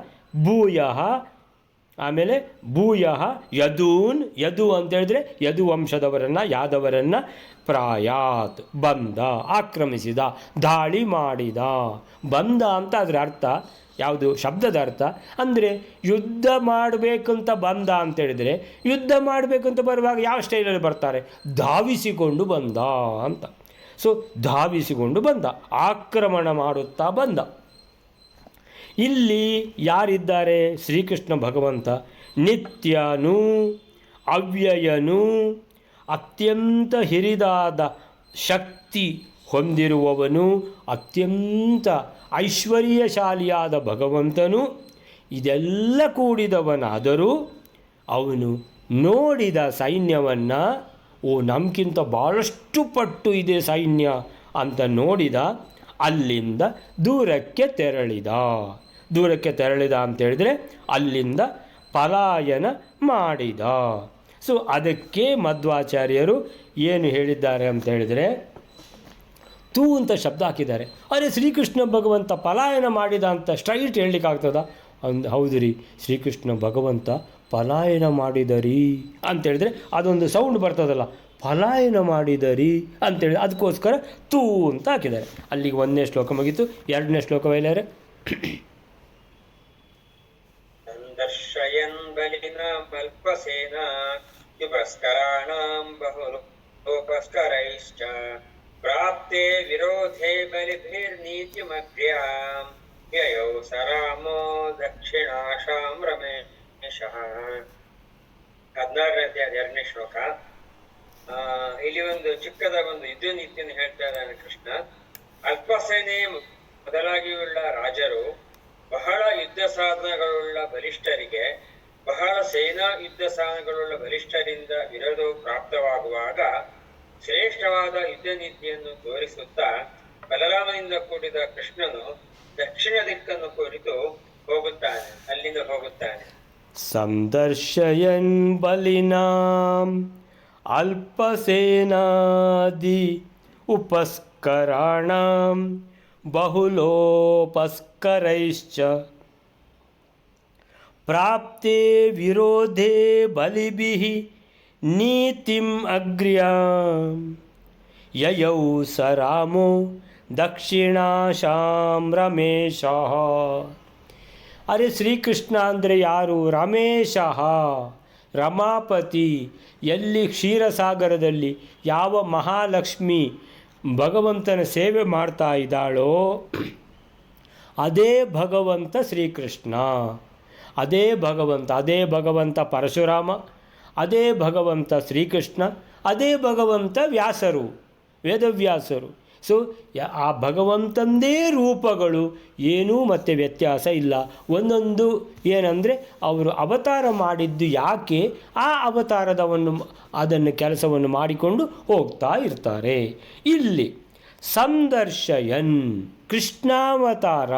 ಭೂಯಃ ಯದು ಅಂತೇಳಿದ್ರೆ ಯದು ವಂಶದವರನ್ನು, ಯಾದವರನ್ನು ಪ್ರಾಯಾತ್ ಬಂದ, ಆಕ್ರಮಿಸಿದ, ದಾಳಿ ಮಾಡಿದ. ಬಂದ ಅಂತ ಅದರ ಅರ್ಥ ಯಾವುದು? ಶಬ್ದದ ಅರ್ಥ ಅಂದರೆ ಯುದ್ಧ ಮಾಡಬೇಕಂತ ಬಂದ ಅಂತೇಳಿದರೆ, ಯುದ್ಧ ಮಾಡಬೇಕಂತ ಬರುವಾಗ ಯಾವ ಸ್ಟೈಲಲ್ಲಿ ಬರ್ತಾರೆ? ಧಾವಿಸಿಕೊಂಡು ಬಂದ ಅಂತ. ಸೊ ಧಾವಿಸಿಕೊಂಡು ಬಂದ, ಆಕ್ರಮಣ ಮಾಡುತ್ತಾ ಬಂದ. ಇಲ್ಲಿ ಯಾರಿದ್ದಾರೆ? ಶ್ರೀಕೃಷ್ಣ ಭಗವಂತ ನಿತ್ಯನೂ ಅವ್ಯಯನೂ ಅತ್ಯಂತ ಹಿರಿದಾದ ಶಕ್ತಿ ಹೊಂದಿರುವವನು, ಅತ್ಯಂತ ಐಶ್ವರ್ಯಶಾಲಿಯಾದ ಭಗವಂತನು. ಇದೆಲ್ಲ ಕೂಡಿದವನಾದರೂ ಅವನು ನೋಡಿದ ಸೈನ್ಯವನ್ನು, ಓ ನಮಗಿಂತ ಭಾಳಷ್ಟು ಪಟ್ಟು ಇದೆ ಸೈನ್ಯ ಅಂತ ನೋಡಿದ. ಅಲ್ಲಿಂದ ದೂರಕ್ಕೆ ತೆರಳಿದ ಅಂತೇಳಿದರೆ ಅಲ್ಲಿಂದ ಪಲಾಯನ ಮಾಡಿದ. ಸೊ ಅದಕ್ಕೆ ಮಧ್ವಾಚಾರ್ಯರು ಏನು ಹೇಳಿದ್ದಾರೆ ಅಂತ ಹೇಳಿದರೆ, ತೂ ಅಂತ ಶಬ್ದ ಹಾಕಿದ್ದಾರೆ. ಅರೆ ಶ್ರೀಕೃಷ್ಣ ಭಗವಂತ ಪಲಾಯನ ಮಾಡಿದ ಅಂತ ಸ್ಟ್ರೈಟ್ ಹೇಳಲಿಕ್ಕಾಗ್ತದ? ಹೌದು ರೀ, ಶ್ರೀಕೃಷ್ಣ ಭಗವಂತ ಪಲಾಯನ ಮಾಡಿದರಿ ಅಂತೇಳಿದರೆ ಅದೊಂದು ಸೌಂಡ್ ಬರ್ತದಲ್ಲ, ಪಲಾಯನ ಮಾಡಿದರಿ ಅಂತೇಳಿ, ಅದಕ್ಕೋಸ್ಕರ ತೂ ಅಂತ ಹಾಕಿದ್ದಾರೆ. ಅಲ್ಲಿಗೆ 1ನೇ ಶ್ಲೋಕ ಮುಗೀತು. 2ನೇ ಶ್ಲೋಕ ಬೈಲಾರೆ. ಸಂದರ್ಶಯನ್ ಬಲಿನಾಂ ಅಲ್ಪಸೇನಾ ಯುಪಸ್ಕರಾಣಾಂ ಬಹುಲೋಪಸ್ಕರೈಶ್ಚ ಪ್ರಾಪ್ತೆ ವಿರೋಧೇ ಬಲಿಭಿರ್ನೀತಿಮಗ್ರ್ಯಾಂ ಯಯೌ ಸರಾಮೋ ದಕ್ಷಿಣಾಶಾಂ ರಮೇಶಃ. 16ನೇ ಅಧ್ಯಾಯ 2ನೇ ಶ್ಲೋಕ. ಇಲ್ಲಿ ಒಂದು ಚಿಕ್ಕದಾದ ಒಂದು ಯುದ್ಧ ನೀತಿಯನ್ನು ಹೇಳ್ತಾ ಇದ್ದಾನೆ ಕೃಷ್ಣ. ಅಲ್ಪಸೇನೆ ಮೊದಲಾಗಿಯುಳ್ಳ ರಾಜರು, ಬಹಳ ಯುದ್ಧ ಸಾಧನಗಳುಳ್ಳ ಬಲಿಷ್ಠರಿಗೆ, ಬಹಳ ಸೇನಾ ಯುದ್ಧ ಸಾಧನಗಳುಳ್ಳ ಬಲಿಷ್ಠರಿಂದ ವಿರೋಧವು ಪ್ರಾಪ್ತವಾಗುವಾಗ ಶ್ರೇಷ್ಠವಾದ ಯುದ್ಧ ನೀತಿಯನ್ನು ತೋರಿಸುತ್ತಾ ಬಲರಾಮನಿಂದ ಕೂಡಿದ ಕೃಷ್ಣನು ದಕ್ಷಿಣ ದಿಕ್ಕನ್ನು ಕುರಿತು ಅಲ್ಲಿಂದ ಹೋಗುತ್ತಾನೆ. ಸಂದರ್ಶಯನ್ ಬಲಿನಾಂ ಅಲ್ಪಸೇನಾದಿ ಉಪಸ್ಕರಾಣಾಂ ಬಹುಲೋಪಸ್ಕರೈಶ್ಚ ಪ್ರಾಪ್ತೆ ವಿರೋಧೇ ಬಲಿಭಿಃ ನೀತಿಂ ಅಗ್ರ್ಯಾಂ ಯಯೌ ಸ ರಾಮೋ ದಕ್ಷಿಣಾಶಾಂ ರಮೇಶಃ. ಅರೆ ಶ್ರೀಕೃಷ್ಣ ಅಂದರೆ ಯಾರು? ರಮೇಶ, ರಮಾಪತಿ. ಎಲ್ಲಿ ಕ್ಷೀರಸಾಗರದಲ್ಲಿ ಯಾವ ಮಹಾಲಕ್ಷ್ಮಿ ಭಗವಂತನ ಸೇವೆ ಮಾಡ್ತಾ ಇದ್ದಾಳೋ ಅದೇ ಭಗವಂತ ಶ್ರೀಕೃಷ್ಣ, ಅದೇ ಭಗವಂತ ಪರಶುರಾಮ, ಅದೇ ಭಗವಂತ ಶ್ರೀಕೃಷ್ಣ, ಅದೇ ಭಗವಂತ ವ್ಯಾಸರು, ವೇದವ್ಯಾಸರು. ಸೊ ಆ ಭಗವಂತಂದೇ ರೂಪಗಳು, ಏನೂ ಮತ್ತು ವ್ಯತ್ಯಾಸ ಇಲ್ಲ. ಒಂದೊಂದು ಏನಂದರೆ ಅವರು ಅವತಾರ ಮಾಡಿದ್ದು ಯಾಕೆ, ಆ ಅದನ್ನು ಕೆಲಸವನ್ನು ಮಾಡಿಕೊಂಡು ಹೋಗ್ತಾ ಇರ್ತಾರೆ. ಇಲ್ಲಿ ಸಂದರ್ಶಯನ್ ಕೃಷ್ಣಾವತಾರ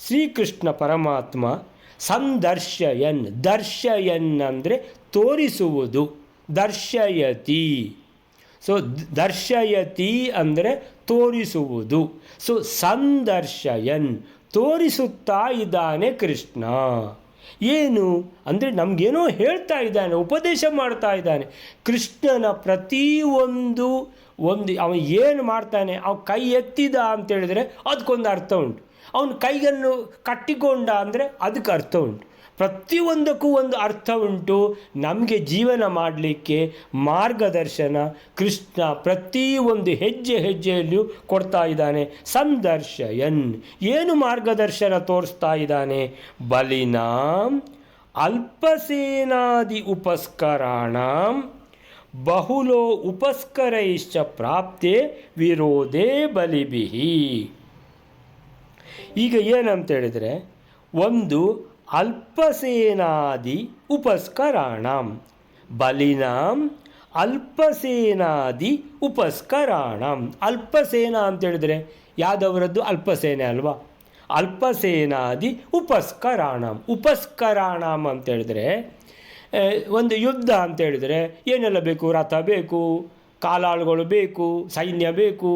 ಶ್ರೀಕೃಷ್ಣ ಪರಮಾತ್ಮ. ದರ್ಶಯನ್ ಅಂದರೆ ತೋರಿಸುವುದು, ದರ್ಶಯತಿ. ಸೊ ದರ್ಶಯತಿ ಅಂದರೆ ತೋರಿಸುವುದು. ಸೊ ಸಂದರ್ಶಯನ್ ತೋರಿಸುತ್ತಾ ಇದ್ದಾನೆ ಕೃಷ್ಣ. ಏನು ಅಂದರೆ ನಮಗೇನೋ ಹೇಳ್ತಾ ಇದ್ದಾನೆ, ಉಪದೇಶ ಮಾಡ್ತಾ ಇದ್ದಾನೆ. ಕೃಷ್ಣನ ಪ್ರತಿಯೊಂದು ಅವನು ಏನು ಮಾಡ್ತಾನೆ, ಅವನು ಕೈ ಎತ್ತಿದ ಅಂತೇಳಿದರೆ ಅದಕ್ಕೊಂದು ಅರ್ಥ ಉಂಟು. ಅವನು ಕೈಯನ್ನು ಕಟ್ಟಿಕೊಂಡ ಅಂದರೆ ಅದಕ್ಕೆ ಅರ್ಥ ಉಂಟು. ಪ್ರತಿಯೊಂದಕ್ಕೂ ಒಂದು ಅರ್ಥ ಉಂಟು. ನಮಗೆ ಜೀವನ ಮಾಡಲಿಕ್ಕೆ ಮಾರ್ಗದರ್ಶನ ಕೃಷ್ಣ ಪ್ರತಿಯೊಂದು ಹೆಜ್ಜೆಯಲ್ಲಿಯೂ ಕೊಡ್ತಾ ಇದ್ದಾನೆ. ಸಂದರ್ಶಯನ್ ಏನು ಮಾರ್ಗದರ್ಶನ ತೋರಿಸ್ತಾ ಇದ್ದಾನೆ? ಬಲಿನಾಂ ಅಲ್ಪಸೇನಾದಿ ಉಪಸ್ಕರಾಣಾಂ ಬಹುಲೋ ಉಪಸ್ಕರೈಶ್ಚ ಪ್ರಾಪ್ತೆ ವಿರೋಧೇ ಬಲಿಭಿಹಿ. ಈಗ ಏನಂತೇಳಿದರೆ, ಒಂದು ಅಲ್ಪಸೇನಾದಿ ಉಪಸ್ಕರಾಣಂ, ಬಲಿನಾಂ ಅಲ್ಪಸೇನಾದಿ ಉಪಸ್ಕರಾಣಂ. ಅಲ್ಪಸೇನಾ ಅಂತೇಳಿದರೆ ಯಾದವರದ್ದು ಅಲ್ಪಸೇನೆ ಅಲ್ವಾ? ಅಲ್ಪಸೇನಾದಿ ಉಪಸ್ಕರಾಣಂ ಅಂತೇಳಿದರೆ ಒಂದು ಯುದ್ಧ ಅಂತೇಳಿದರೆ ಏನೆಲ್ಲ ಬೇಕು? ರಥ ಬೇಕು, ಕಾಲಾಳುಗಳು ಬೇಕು, ಸೈನ್ಯ ಬೇಕು,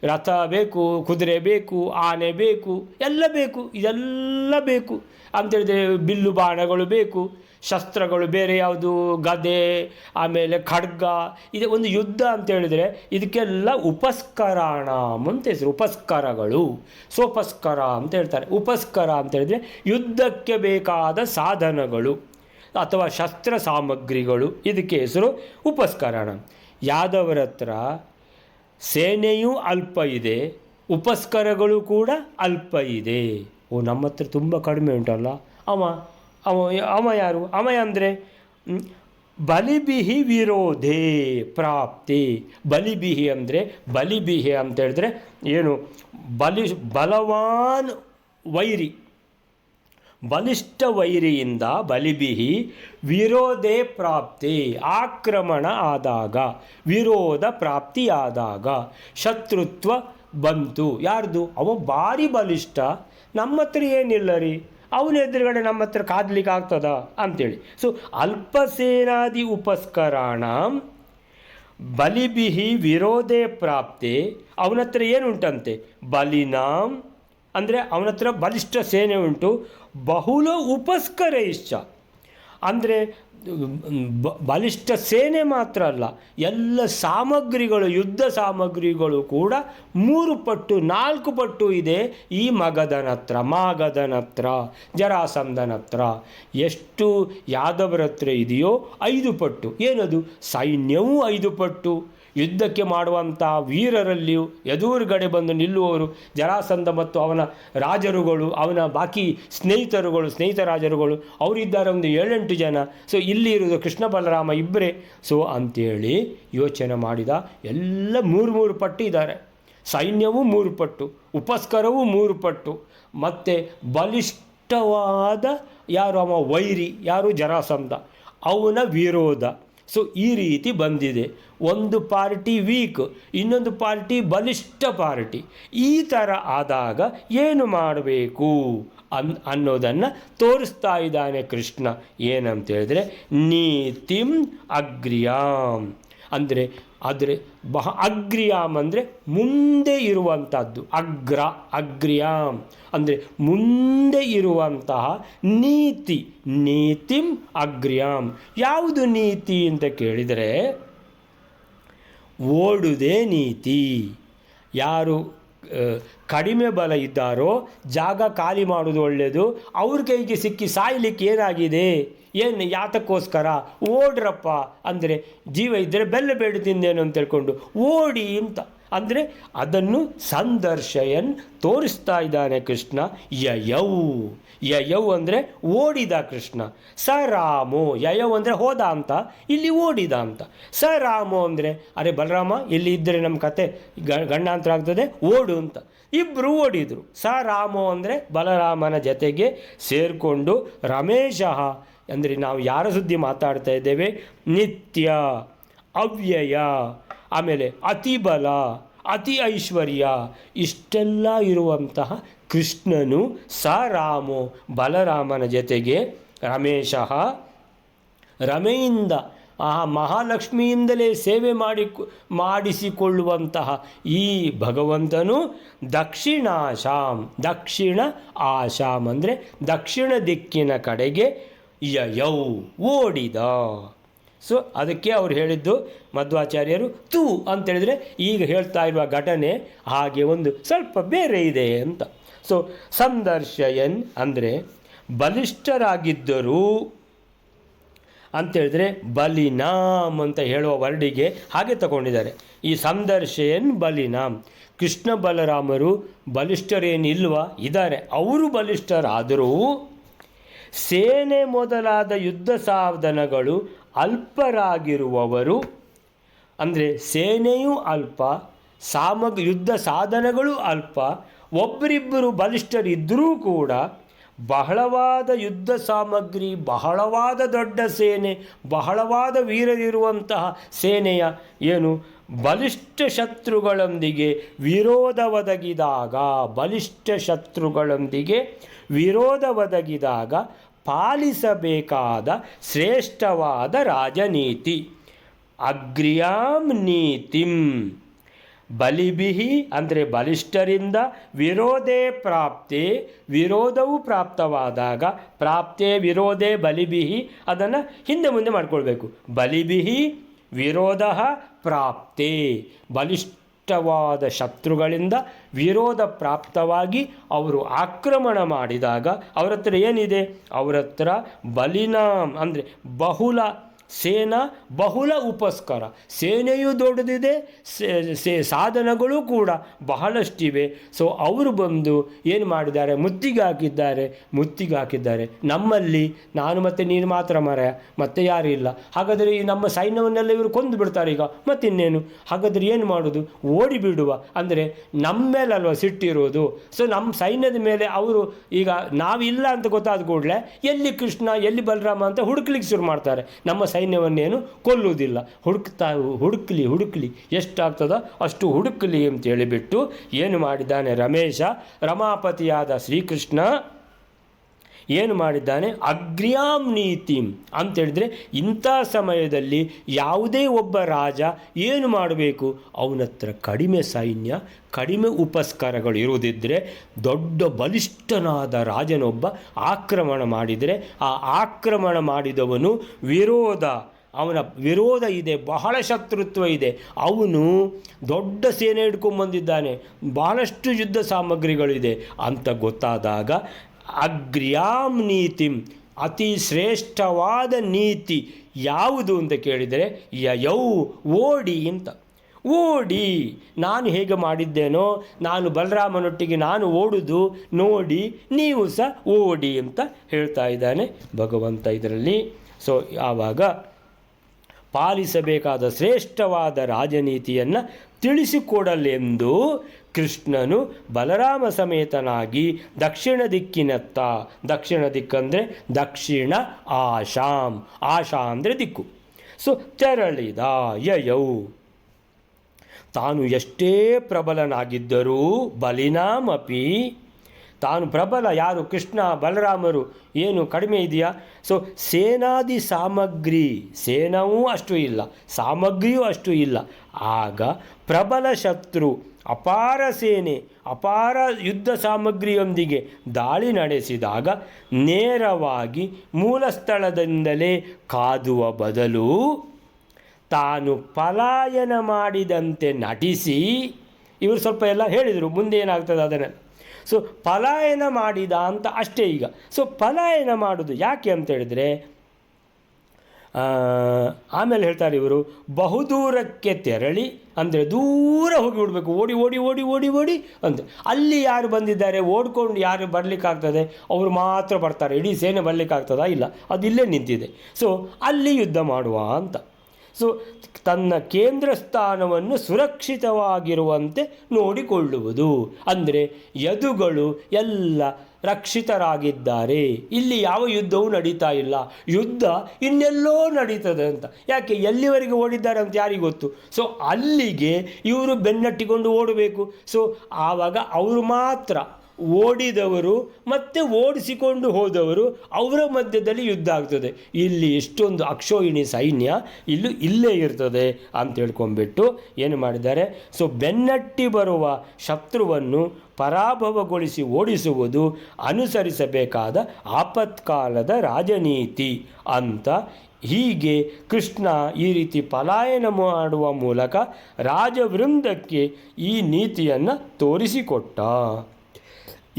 ರಥ ಬೇಕು, ಕುದುರೆ ಬೇಕು, ಆನೆ ಬೇಕು, ಎಲ್ಲ ಬೇಕು. ಇದೆಲ್ಲ ಬೇಕು ಅಂತೇಳಿದರೆ ಬಿಲ್ಲು ಬಾಣಗಳು ಬೇಕು, ಶಸ್ತ್ರಗಳು ಬೇರೆ ಯಾವುದು, ಗದೆ, ಆಮೇಲೆ ಖಡ್ಗ. ಇದು ಒಂದು ಯುದ್ಧ ಅಂತೇಳಿದರೆ ಇದಕ್ಕೆಲ್ಲ ಉಪಸ್ಕರಾಣಂ ಅಂತ ಹೆಸರು. ಉಪಸ್ಕರಗಳು, ಸೋಪಸ್ಕರ ಅಂತ ಹೇಳ್ತಾರೆ. ಉಪಸ್ಕರ ಅಂತೇಳಿದರೆ ಯುದ್ಧಕ್ಕೆ ಬೇಕಾದ ಸಾಧನಗಳು ಅಥವಾ ಶಸ್ತ್ರ ಸಾಮಗ್ರಿಗಳು, ಇದಕ್ಕೆ ಹೆಸರು ಉಪಸ್ಕರಣ. ಯಾದವರ ಹತ್ರ ಸೇನೆಯೂ ಅಲ್ಪ ಇದೆ, ಉಪಸ್ಕರಗಳು ಕೂಡ ಅಲ್ಪ ಇದೆ. ನಮ್ಮ ಹತ್ರ ತುಂಬ ಕಡಿಮೆ ಉಂಟಲ್ಲ. ಅವ ಯಾರು? ಅವ ಅಂದರೆ ಬಲಿಭಿಹಿ ವಿರೋಧೇ ಪ್ರಾಪ್ತಿ. ಬಲಿಭಿಹಿ ಅಂತ ಹೇಳಿದ್ರೆ ಏನು? ಬಲವಾನ್ ವೈರಿ, ಬಲಿಷ್ಠ ವೈರಿಯಿಂದ ಬಲಿಭಿಹಿ ವಿರೋಧೇ ಪ್ರಾಪ್ತಿ, ಆಕ್ರಮಣ ಆದಾಗ, ವಿರೋಧ ಪ್ರಾಪ್ತಿಯಾದಾಗ, ಶತ್ರುತ್ವ ಬಂತು. ಯಾರ್ದು? ಅವ ಭಾರಿ ಬಲಿಷ್ಠ, ನಮ್ಮ ಹತ್ರ ಏನಿಲ್ಲ ರೀ, ಅವನ ಎದುರುಗಡೆ ನಮ್ಮ ಹತ್ರ ಕಾದ್ಲಿಕ್ಕೆ ಆಗ್ತದ ಅಂಥೇಳಿ. ಸೊ ಅಲ್ಪಸೇನಾದಿ ಉಪಸ್ಕರಾಣ ಬಲಿಭಿಹಿ ವಿರೋಧೇ ಪ್ರಾಪ್ತಿ. ಅವನ ಹತ್ರ ಏನುಂಟಂತೆ? ಬಲಿನಾಂ ಅಂದರೆ ಅವನ ಹತ್ರ ಬಲಿಷ್ಠ ಸೇನೆ ಉಂಟು. ಬಹುಲ ಉಪಸ್ಕರೈಶ್ಚ ಅಂದರೆ ಬಲಿಷ್ಠ ಸೇನೆ ಮಾತ್ರ ಅಲ್ಲ, ಎಲ್ಲ ಸಾಮಗ್ರಿಗಳು, ಯುದ್ಧ ಸಾಮಗ್ರಿಗಳು ಕೂಡ 3 ಪಟ್ಟು 4 ಪಟ್ಟು ಇದೆ ಈ ಮಾಗಧನ ಹತ್ರ, ಜರಾಸಂಧನ ಹತ್ರ. ಎಷ್ಟು ಯಾದವರ ಹತ್ರ ಇದೆಯೋ 5 ಪಟ್ಟು. ಏನದು? ಸೈನ್ಯವೂ 5 ಪಟ್ಟು. ಯುದ್ಧಕ್ಕೆ ಮಾಡುವಂಥ ವೀರರಲ್ಲಿಯೂ ಎದುರುಗಡೆ ಬಂದು ನಿಲ್ಲುವವರು ಜರಾಸಂಧ ಮತ್ತು ಅವನ ರಾಜರುಗಳು, ಅವನ ಬಾಕಿ ಸ್ನೇಹಿತ ರಾಜರುಗಳು ಅವರಿದ್ದಾರೆ, ಒಂದು 7-8 ಜನ. ಸೊ ಇಲ್ಲಿ ಇರೋದು ಕೃಷ್ಣ ಬಲರಾಮ ಇಬ್ಬರೇ. ಸೊ ಅಂಥೇಳಿ ಯೋಚನೆ ಮಾಡಿದ. ಎಲ್ಲ 3 ಪಟ್ಟು ಇದ್ದಾರೆ. ಸೈನ್ಯವೂ 3 ಪಟ್ಟು, ಉಪಸ್ಕರವೂ 3 ಪಟ್ಟು, ಮತ್ತು ಬಲಿಷ್ಠವಾದ ಯಾರು? ಅವ ವೈರಿ, ಯಾರು? ಜರಾಸಂಧ, ಅವನ ವಿರೋಧ. ಸೊ ಈ ರೀತಿ ಬಂದಿದೆ. ಒಂದು ಪಾರ್ಟಿ ವೀಕ್, ಇನ್ನೊಂದು ಪಾರ್ಟಿ ಬಲಿಷ್ಠ ಪಾರ್ಟಿ. ಈ ಥರ ಆದಾಗ ಏನು ಮಾಡಬೇಕು ಅನ್ನೋದನ್ನು ತೋರಿಸ್ತಾ ಇದ್ದಾನೆ ಕೃಷ್ಣ. ಏನಂತೇಳಿದ್ರೆ ನೀತಿಂ ಅಗ್ರ್ಯಾಂ ಅಂದರೆ ಅಗ್ರ್ಯಾಂ ಅಂದರೆ ಮುಂದೆ ಇರುವಂಥದ್ದು. ಅಗ್ರ್ಯಾಂ ಅಂದರೆ ಮುಂದೆ ಇರುವಂತಹ ನೀತಿಂ ಅಗ್ರ್ಯಾಂ. ಯಾವುದು ನೀತಿ ಅಂತ ಕೇಳಿದರೆ ಓಡುವುದೇ ನೀತಿ. ಯಾರು ಕಡಿಮೆ ಬಲ ಇದ್ದಾರೋ ಜಾಗ ಖಾಲಿ ಮಾಡೋದು ಒಳ್ಳೆಯದು. ಅವ್ರ ಕೈಗೆ ಸಿಕ್ಕಿ ಸಾಯಲಿಕ್ಕೆ ಏನಾಗಿದೆ, ಏನು ಯಾತಕ್ಕೋಸ್ಕರ ಓಡ್ರಪ್ಪ ಅಂದರೆ ಜೀವ ಇದ್ದರೆ ಬೆಲ್ಲ ಬೇಡ ತಿಂದೇನು ಅಂತ ಹೇಳ್ಕೊಂಡು ಓಡಿ ಅಂತ ಅಂದರೆ ಅದನ್ನು ಸಂದರ್ಶಯನ್ ತೋರಿಸ್ತಾ ಇದ್ದಾನೆ ಕೃಷ್ಣ. ಯಯೌ ಅಂದರೆ ಓಡಿದ ಕೃಷ್ಣ. ಸ ರಾಮೋ, ಯಯೌ ಅಂದರೆ ಹೋದ ಅಂತ, ಇಲ್ಲಿ ಓಡಿದ ಅಂತ. ಸ ರಾಮೋ ಅಂದರೆ ಅರೆ ಬಲರಾಮ ಇಲ್ಲಿ ಇದ್ದರೆ ನಮ್ಮ ಕತೆ ಗಂಡಾಂತರ ಆಗ್ತದೆ, ಓಡು ಅಂತ. ಇಬ್ಬರು ಓಡಿದರು. ಸ ರಾಮೋ ಅಂದರೆ ಬಲರಾಮನ ಜೊತೆಗೆ ಸೇರಿಕೊಂಡು ರಮೇಶ ಅಂದರೆ ನಾವು ಯಾರ ಸುದ್ದಿ ಮಾತಾಡ್ತಾ ಇದ್ದೇವೆ, ನಿತ್ಯ, ಅವ್ಯಯ, ಆಮೇಲೆ ಅತಿ ಬಲ, ಅತಿ ಐಶ್ವರ್ಯ, ಇಷ್ಟೆಲ್ಲ ಇರುವಂತಹ ಕೃಷ್ಣನು ಸ ರಾಮೋ ಬಲರಾಮನ ಜೊತೆಗೆ ರಮೇಶ, ರಮೆಯಿಂದ ಆ ಮಹಾಲಕ್ಷ್ಮಿಯಿಂದಲೇ ಸೇವೆ ಮಾಡಿಸಿಕೊಳ್ಳುವಂತಹ ಈ ಭಗವಂತನು ದಕ್ಷಿಣಾಶಾಂ, ದಕ್ಷಿಣ ಆಶಾಂ ಅಂದರೆ ದಕ್ಷಿಣ ದಿಕ್ಕಿನ ಕಡೆಗೆ ಯಯೌ ಓಡಿದ. ಸೊ ಅದಕ್ಕೆ ಅವ್ರು ಹೇಳಿದ್ದು ಮಧ್ವಾಚಾರ್ಯರು ತು ಅಂತೇಳಿದರೆ ಈಗ ಹೇಳ್ತಾ ಇರುವ ಘಟನೆ ಹಾಗೆ ಒಂದು ಸ್ವಲ್ಪ ಬೇರೆ ಇದೆ ಅಂತ. ಸೊ ಸಂದರ್ಶಯನ್ ಅಂದರೆ ಬಲಿಷ್ಠರಾಗಿದ್ದರು ಅಂತೇಳಿದ್ರೆ ಬಲಿನಾಮ್ ಅಂತ ಹೇಳುವ ವರ್ಡಿಗೆ ಹಾಗೆ ತಗೊಂಡಿದ್ದಾರೆ. ಈ ಸಂದರ್ಶಯನ್ ಬಲಿನಾಮ್, ಕೃಷ್ಣ ಬಲರಾಮರು ಬಲಿಷ್ಠರೇನಿಲ್ವಾ, ಇದ್ದಾರೆ, ಅವರು ಬಲಿಷ್ಠರಾದರೂ ಸೇನೆ ಮೊದಲಾದ ಯುದ್ಧ ಸಾಧನಗಳು ಅಲ್ಪರಾಗಿರುವವರು, ಅಂದರೆ ಸೇನೆಯೂ ಅಲ್ಪ, ಯುದ್ಧ ಸಾಧನಗಳು ಅಲ್ಪ, ಒಬ್ಬರಿಬ್ಬರು ಬಲಿಷ್ಠರಿದ್ದರೂ ಕೂಡ ಬಹಳವಾದ ಯುದ್ಧ ಸಾಮಗ್ರಿ, ಬಹಳವಾದ ದೊಡ್ಡ ಸೇನೆ, ಬಹಳವಾದ ವೀರರಿರುವಂತಹ ಸೇನೆಯ ಏನು ಬಲಿಷ್ಠ ಶತ್ರುಗಳೊಂದಿಗೆ ವಿರೋಧ ಒದಗಿದಾಗ ಪಾಲಿಸಬೇಕಾದ ಶ್ರೇಷ್ಠವಾದ ರಾಜನೀತಿ ಅಗ್ರ್ಯಾಂ ನೀತಿಂ. ಬಲಿಭಿಹಿ ಅಂದರೆ ಬಲಿಷ್ಠರಿಂದ ವಿರೋಧೇ ಪ್ರಾಪ್ತೆ, ವಿರೋಧವು ಪ್ರಾಪ್ತವಾದಾಗ, ಪ್ರಾಪ್ತೆ ವಿರೋಧೇ ಬಲಿಭಿಹಿ ಅದನ್ನು ಹಿಂದೆ ಮುಂದೆ ಮಾಡ್ಕೊಳ್ಬೇಕು. ಬಲಿಭಿಹಿ ವಿರೋಧ ಪ್ರಾಪ್ತೆ, ಬಲಿಷ್ಠವಾದ ಶತ್ರುಗಳಿಂದ ವಿರೋಧ ಪ್ರಾಪ್ತವಾಗಿ ಅವರು ಆಕ್ರಮಣ ಮಾಡಿದಾಗ ಅವರ ಹತ್ರ ಏನಿದೆ, ಅವರ ಹತ್ರ ಬಲಿನಾಂ ಅಂದರೆ ಬಹುಲ ಸೇನಾ, ಬಹುಲ ಉಪಸ್ಕರ, ಸೇನೆಯೂ ದೊಡ್ಡದಿದೆ, ಸಾಧನಗಳು ಕೂಡ ಬಹಳಷ್ಟಿವೆ. ಸೊ ಅವರು ಬಂದು ಏನು ಮಾಡಿದ್ದಾರೆ, ಮುತ್ತಿಗೆ ಹಾಕಿದ್ದಾರೆ. ನಮ್ಮಲ್ಲಿ ನಾನು ಮತ್ತು ನೀನು ಮಾತ್ರ ಮಾರಾಯ, ಮತ್ತೆ ಯಾರೂ ಇಲ್ಲ. ಹಾಗಾದರೆ ಈ ನಮ್ಮ ಸೈನ್ಯವನ್ನೆಲ್ಲ ಇವರು ಕೊಂದು ಬಿಡ್ತಾರೆ ಈಗ, ಮತ್ತಿನ್ನೇನು? ಹಾಗಾದರೆ ಏನು ಮಾಡೋದು? ಓಡಿಬಿಡುವ ಅಂದರೆ ನಮ್ಮ ಮೇಲಲ್ವ ಸಿಟ್ಟಿರೋದು. ಸೊ ನಮ್ಮ ಸೈನ್ಯದ ಮೇಲೆ ಅವರು ಈಗ ನಾವಿಲ್ಲ ಅಂತ ಗೊತ್ತಾದ ಕೂಡಲೇ ಎಲ್ಲಿ ಕೃಷ್ಣ ಎಲ್ಲಿ ಬಲರಾಮ ಅಂತ ಹುಡುಕ್ಲಿಕ್ಕೆ ಶುರು ಮಾಡ್ತಾರೆ. ನಮ್ಮ ಸೈನ್ಯವನ್ನೇನು ಕೊಲ್ಲುವುದಿಲ್ಲ, ಹುಡುಕ್ಲಿ ಎಷ್ಟಾಗ್ತದೋ ಅಷ್ಟು ಹುಡುಕ್ಲಿ ಅಂತ ಹೇಳಿಬಿಟ್ಟು ಏನು ಮಾಡಿದ್ದಾನೆ ರಮೇಶ, ರಮಾಪತಿಯಾದ ಶ್ರೀಕೃಷ್ಣ ಏನು ಮಾಡಿದ್ದಾನೆ, ಅಗ್ರ್ಯಾಂ ನೀತಿಂ ಅಂತೇಳಿದರೆ ಇಂಥ ಸಮಯದಲ್ಲಿ ಯಾವುದೇ ಒಬ್ಬ ರಾಜ ಏನು ಮಾಡಬೇಕು, ಅವನತ್ರ ಕಡಿಮೆ ಸೈನ್ಯ, ಕಡಿಮೆ ಉಪಸ್ಕರಗಳು ಇರುವುದಿದ್ದರೆ, ದೊಡ್ಡ ಬಲಿಷ್ಠನಾದ ರಾಜನೊಬ್ಬ ಆಕ್ರಮಣ ಮಾಡಿದರೆ ಆ ಆಕ್ರಮಣ ಮಾಡಿದವನು ಅವನ ವಿರೋಧ ಇದೆ, ಬಹಳ ಶತ್ರುತ್ವ ಇದೆ, ಅವನು ದೊಡ್ಡ ಸೇನೆ ಹಿಡ್ಕೊಂಡ್ಬಂದಿದ್ದಾನೆ, ಬಹಳಷ್ಟು ಯುದ್ಧ ಸಾಮಗ್ರಿಗಳಿದೆ ಅಂತ ಗೊತ್ತಾದಾಗ ಅಗ್ರ್ಯಾಂ ನೀತಿಂ, ಅತಿ ಶ್ರೇಷ್ಠವಾದ ನೀತಿ ಯಾವುದು ಅಂತ ಕೇಳಿದರೆ ಯಯೌ ಓಡಿ ಅಂತ. ಓಡಿ ನಾನು ಹೇಗೆ ಮಾಡಿದ್ದೇನೋ, ನಾನು ಬಲರಾಮನೊಟ್ಟಿಗೆ ನಾನು ಓಡುದು ನೋಡಿ ನೀವು ಸಹ ಓಡಿ ಅಂತ ಹೇಳ್ತಾ ಇದ್ದಾನೆ ಭಗವಂತ ಇದರಲ್ಲಿ. ಸೊ ಆವಾಗ ಪಾಲಿಸಬೇಕಾದ ಶ್ರೇಷ್ಠವಾದ ರಾಜನೀತಿಯನ್ನು ತಿಳಿಸಿಕೊಡಲೆಂದು ಕೃಷ್ಣನು ಬಲರಾಮ ಸಮೇತನಾಗಿ ದಕ್ಷಿಣ ದಿಕ್ಕಿನತ್ತ, ದಕ್ಷಿಣ ದಿಕ್ಕಂದರೆ ದಕ್ಷಿಣ ಆಶಾಂ, ಆಶಾ ಅಂದರೆ ದಿಕ್ಕು. ಸೊ ತೆರಳಿದ. ಯಯೌ ತಾನು ಎಷ್ಟೇ ಪ್ರಬಲನಾಗಿದ್ದರೂ ಬಲಿನಾಮಪಿ, ತಾನು ಪ್ರಬಲ, ಯಾರು ಕೃಷ್ಣ ಬಲರಾಮರು ಏನು ಕಡಿಮೆ ಇದೆಯಾ? ಸೊ ಸೇನಾದಿ ಸಾಮಗ್ರಿ, ಸೇನವೂ ಅಷ್ಟು ಇಲ್ಲ, ಸಾಮಗ್ರಿಯೂ ಅಷ್ಟು ಇಲ್ಲ. ಆಗ ಪ್ರಬಲ ಶತ್ರು, ಅಪಾರ ಸೇನೆ, ಅಪಾರ ಯುದ್ಧ ಸಾಮಗ್ರಿಯೊಂದಿಗೆ ದಾಳಿ ನಡೆಸಿದಾಗ ನೇರವಾಗಿ ಮೂಲ ಸ್ಥಳದಿಂದಲೇ ಕಾದುವ ಬದಲು ತಾನು ಪಲಾಯನ ಮಾಡಿದಂತೆ ನಟಿಸಿ ಇವರು ಸ್ವಲ್ಪ ಎಲ್ಲ ಹೇಳಿದರು ಮುಂದೆ ಏನಾಗ್ತದೆ ಅದನ್ನೆಲ್ಲ. ಸೊ ಪಲಾಯನ ಮಾಡಿದ ಅಂತ ಅಷ್ಟೇ ಈಗ. ಸೊ ಪಲಾಯನ ಮಾಡೋದು ಯಾಕೆ ಅಂತ ಹೇಳಿದರೆ, ಆಮೇಲೆ ಹೇಳ್ತಾರೆ ಇವರು, ಬಹುದೂರಕ್ಕೆ ತೆರಳಿ ಅಂದರೆ ದೂರ ಹೋಗಿಬಿಡ್ಬೇಕು, ಓಡಿ ಓಡಿ ಓಡಿ ಓಡಿ ಓಡಿ ಅಂತ. ಅಲ್ಲಿ ಯಾರು ಬಂದಿದ್ದಾರೆ, ಓಡ್ಕೊಂಡು ಯಾರು ಬರಲಿಕ್ಕಾಗ್ತದೆ, ಅವರು ಮಾತ್ರ ಬರ್ತಾರೆ. ಇಡೀ ಸೇನೆ ಬರಲಿಕ್ಕಾಗ್ತದಾ? ಇಲ್ಲ, ಅದು ಇಲ್ಲೇ ನಿಂತಿದೆ. ಸೊ ಅಲ್ಲಿ ಯುದ್ಧ ಮಾಡುವ ಅಂತ. ಸೊ ತನ್ನ ಕೇಂದ್ರ ಸ್ಥಾನವನ್ನು ಸುರಕ್ಷಿತವಾಗಿರುವಂತೆ ನೋಡಿಕೊಳ್ಳುವುದು ಅಂದರೆ ಯದುಗಳು ಎಲ್ಲ ರಕ್ಷಿತರಾಗಿದ್ದಾರೆ, ಇಲ್ಲಿ ಯಾವ ಯುದ್ಧವೂ ನಡೀತಾ ಇಲ್ಲ, ಯುದ್ಧ ಇನ್ನೆಲ್ಲೋ ನಡೀತದೆ ಅಂತ. ಯಾಕೆ ಎಲ್ಲಿವರೆಗೆ ಓಡಿದ್ದಾರೆ ಅಂತ ಯಾರಿಗೆ ಗೊತ್ತು? ಸೊ ಅಲ್ಲಿಗೆ ಇವರು ಬೆನ್ನಟ್ಟಿಕೊಂಡು ಓಡಬೇಕು. ಸೊ ಆವಾಗ ಅವರು ಮಾತ್ರ ಓಡಿದವರು ಮತ್ತು ಓಡಿಸಿಕೊಂಡು ಹೋದವರು ಅವರ ಮಧ್ಯದಲ್ಲಿ ಯುದ್ಧ ಆಗ್ತದೆ. ಇಲ್ಲಿ ಎಷ್ಟೊಂದು ಅಕ್ಷೋಹಿಣಿ ಸೈನ್ಯ ಇಲ್ಲೇ ಇರ್ತದೆ ಅಂತ ಹೇಳ್ಕೊಂಡ್ಬಿಟ್ಟು ಏನು ಮಾಡಿದ್ದಾರೆ, ಸೊ ಬೆನ್ನಟ್ಟಿ ಬರುವ ಶತ್ರುವನ್ನು ಪರಾಭವಗೊಳಿಸಿ ಓಡಿಸುವುದು ಅನುಸರಿಸಬೇಕಾದ ಆಪತ್ಕಾಲದ ರಾಜನೀತಿ ಅಂತ. ಹೀಗೆ ಕೃಷ್ಣ ಈ ರೀತಿ ಪಲಾಯನ ಮಾಡುವ ಮೂಲಕ ರಾಜವೃಂದಕ್ಕೆ ಈ ನೀತಿಯನ್ನು ತೋರಿಸಿಕೊಟ್ಟ.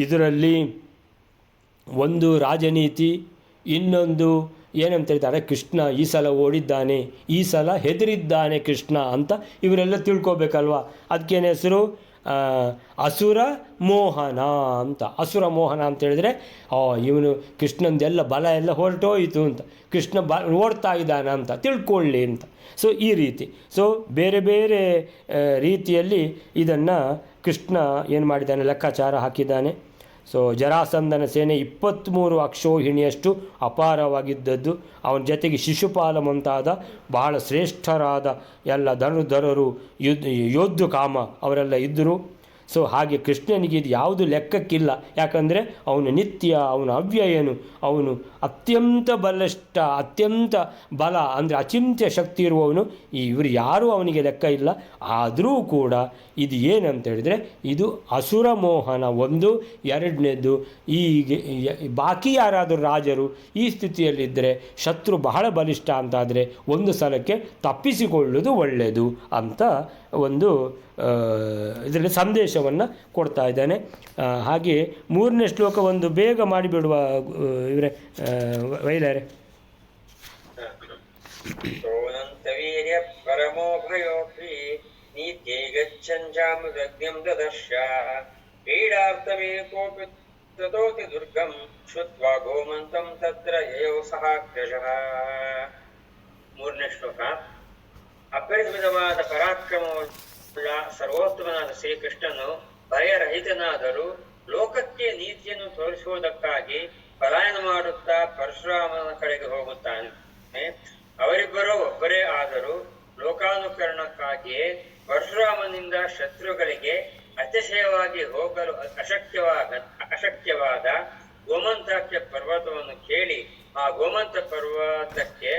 ಇದರಲ್ಲಿ ಒಂದು ರಾಜನೀತಿ, ಇನ್ನೊಂದು ಏನಂತ ಹೇಳ್ತಾರೆ, ಕೃಷ್ಣ ಈ ಸಲ ಓಡಿದ್ದಾನೆ, ಈ ಸಲ ಹೆದರಿದ್ದಾನೆ ಕೃಷ್ಣ ಅಂತ ಇವರೆಲ್ಲ ತಿಳ್ಕೊಬೇಕಲ್ವ. ಅದಕ್ಕೇನು ಹೆಸರು? ಅಸುರ ಮೋಹನ ಅಂತ. ಅಸುರ ಮೋಹನ ಅಂತ ಹೇಳಿದರೆ ಇವನು ಕೃಷ್ಣಂದೆಲ್ಲ ಬಲ ಎಲ್ಲ ಹೊರಟೋಯಿತು ಅಂತ, ಕೃಷ್ಣ ಓಡ್ತಾ ಇದ್ದಾನೆ ಅಂತ ತಿಳ್ಕೊಳ್ಳಿ ಅಂತ. ಸೊ ಈ ರೀತಿ, ಸೊ ಬೇರೆ ಬೇರೆ ರೀತಿಯಲ್ಲಿ ಇದನ್ನು ಕೃಷ್ಣ ಏನು ಮಾಡಿದ್ದಾನೆ, ಲೆಕ್ಕಾಚಾರ ಹಾಕಿದ್ದಾನೆ. ಸೊ ಜರಾಸಂಧನ ಸೇನೆ 23 ಅಕ್ಷೋಹಿಣಿಯಷ್ಟು ಅಪಾರವಾಗಿದ್ದದ್ದು. ಅವನ ಜೊತೆಗೆ ಶಿಶುಪಾಲ ಮುಂತಾದ ಬಹಳ ಶ್ರೇಷ್ಠರಾದ ಎಲ್ಲ ಧನುರ್ಧರರು, ಯೋಧು ಕಾಮ ಅವರೆಲ್ಲ ಇದ್ದರು. ಸೊ ಹಾಗೆ ಕೃಷ್ಣನಿಗೆ ಇದು ಯಾವುದು ಲೆಕ್ಕಕ್ಕಿಲ್ಲ. ಯಾಕಂದರೆ ಅವನು ನಿತ್ಯ, ಅವನು ಅವ್ಯಯನು, ಅವನು ಅತ್ಯಂತ ಬಲಿಷ್ಠ, ಅತ್ಯಂತ ಬಲ ಅಂದರೆ ಅಚಿಂತ್ಯ ಶಕ್ತಿ ಇರುವವನು. ಇವರು ಯಾರೂ ಅವನಿಗೆ ಲೆಕ್ಕ ಇಲ್ಲ. ಆದರೂ ಕೂಡ ಇದು ಏನಂತ ಹೇಳಿದರೆ, ಇದು ಅಸುರ ಮೋಹನ ಒಂದು. ಎರಡನೇದು, ಈಗ ಬಾಕಿ ಯಾರಾದರೂ ರಾಜರು ಈ ಸ್ಥಿತಿಯಲ್ಲಿದ್ದರೆ, ಶತ್ರು ಬಹಳ ಬಲಿಷ್ಠ ಅಂತಾದರೆ ಒಂದು ಸಲಕ್ಕೆ ತಪ್ಪಿಸಿಕೊಳ್ಳುವುದು ಒಳ್ಳೆಯದು ಅಂತ ಒಂದು ಇದರಲ್ಲಿ ಸಂದೇಶವನ್ನು ಕೊಡ್ತಾ ಇದ್ದಾನೆ. ಹಾಗೆ 3ನೇ ಶ್ಲೋಕ ಒಂದು ಬೇಗ ಮಾಡಿಬಿಡುವ ಇವರೇ ವೈಲಾರೆ. ಸೋನಂತವೀರ್ಯ ಪರಮೋ ಭಯೋಪಿ ನೀತ್ಯೈ ಗಚ್ಚಂಜಾಮದಗ್ನ್ಯಂ ದದರ್ಶ ಕ್ರೀಡಾರ್ಥಮೇಕೋಪಿ ತತೋತಿ ದುರ್ಗಂ ಶುತ್ವಾ ಗೋಮಂತಂ ತತ್ರ ಯಯೌ ಸಹಾಗ್ರಜಃ. 3ನೇ ಶ್ಲೋಕ. ಅಪರಿಮಿತವಾದ ಪರಾಕ್ರಮವುಳ್ಳ ಸರ್ವೋತ್ತಮನಾದ ಶ್ರೀಕೃಷ್ಣನು ಭಯರಹಿತನಾದರೂ ಲೋಕಕ್ಕೆ ನೀತಿಯನ್ನು ತೋರಿಸುವುದಕ್ಕಾಗಿ ಪಲಾಯನ ಮಾಡುತ್ತಾ ಪರಶುರಾಮನ ಕಡೆಗೆ ಹೋಗುತ್ತಾನೆ. ಅವರಿಬ್ಬರೂ ಒಬ್ಬರೇ ಆದರೂ ಲೋಕಾನುಕರಣಕ್ಕಾಗಿಯೇ ಪರಶುರಾಮನಿಂದ ಶತ್ರುಗಳಿಗೆ ಅತಿಶಯವಾಗಿ ಹೋಗಲು ಅಶಕ್ಯವಾದ ಗೋಮಂತಕ್ಕೆ ಪರ್ವತವನ್ನು ಕೇಳಿ ಆ ಗೋಮಂತ ಪರ್ವತಕ್ಕೆ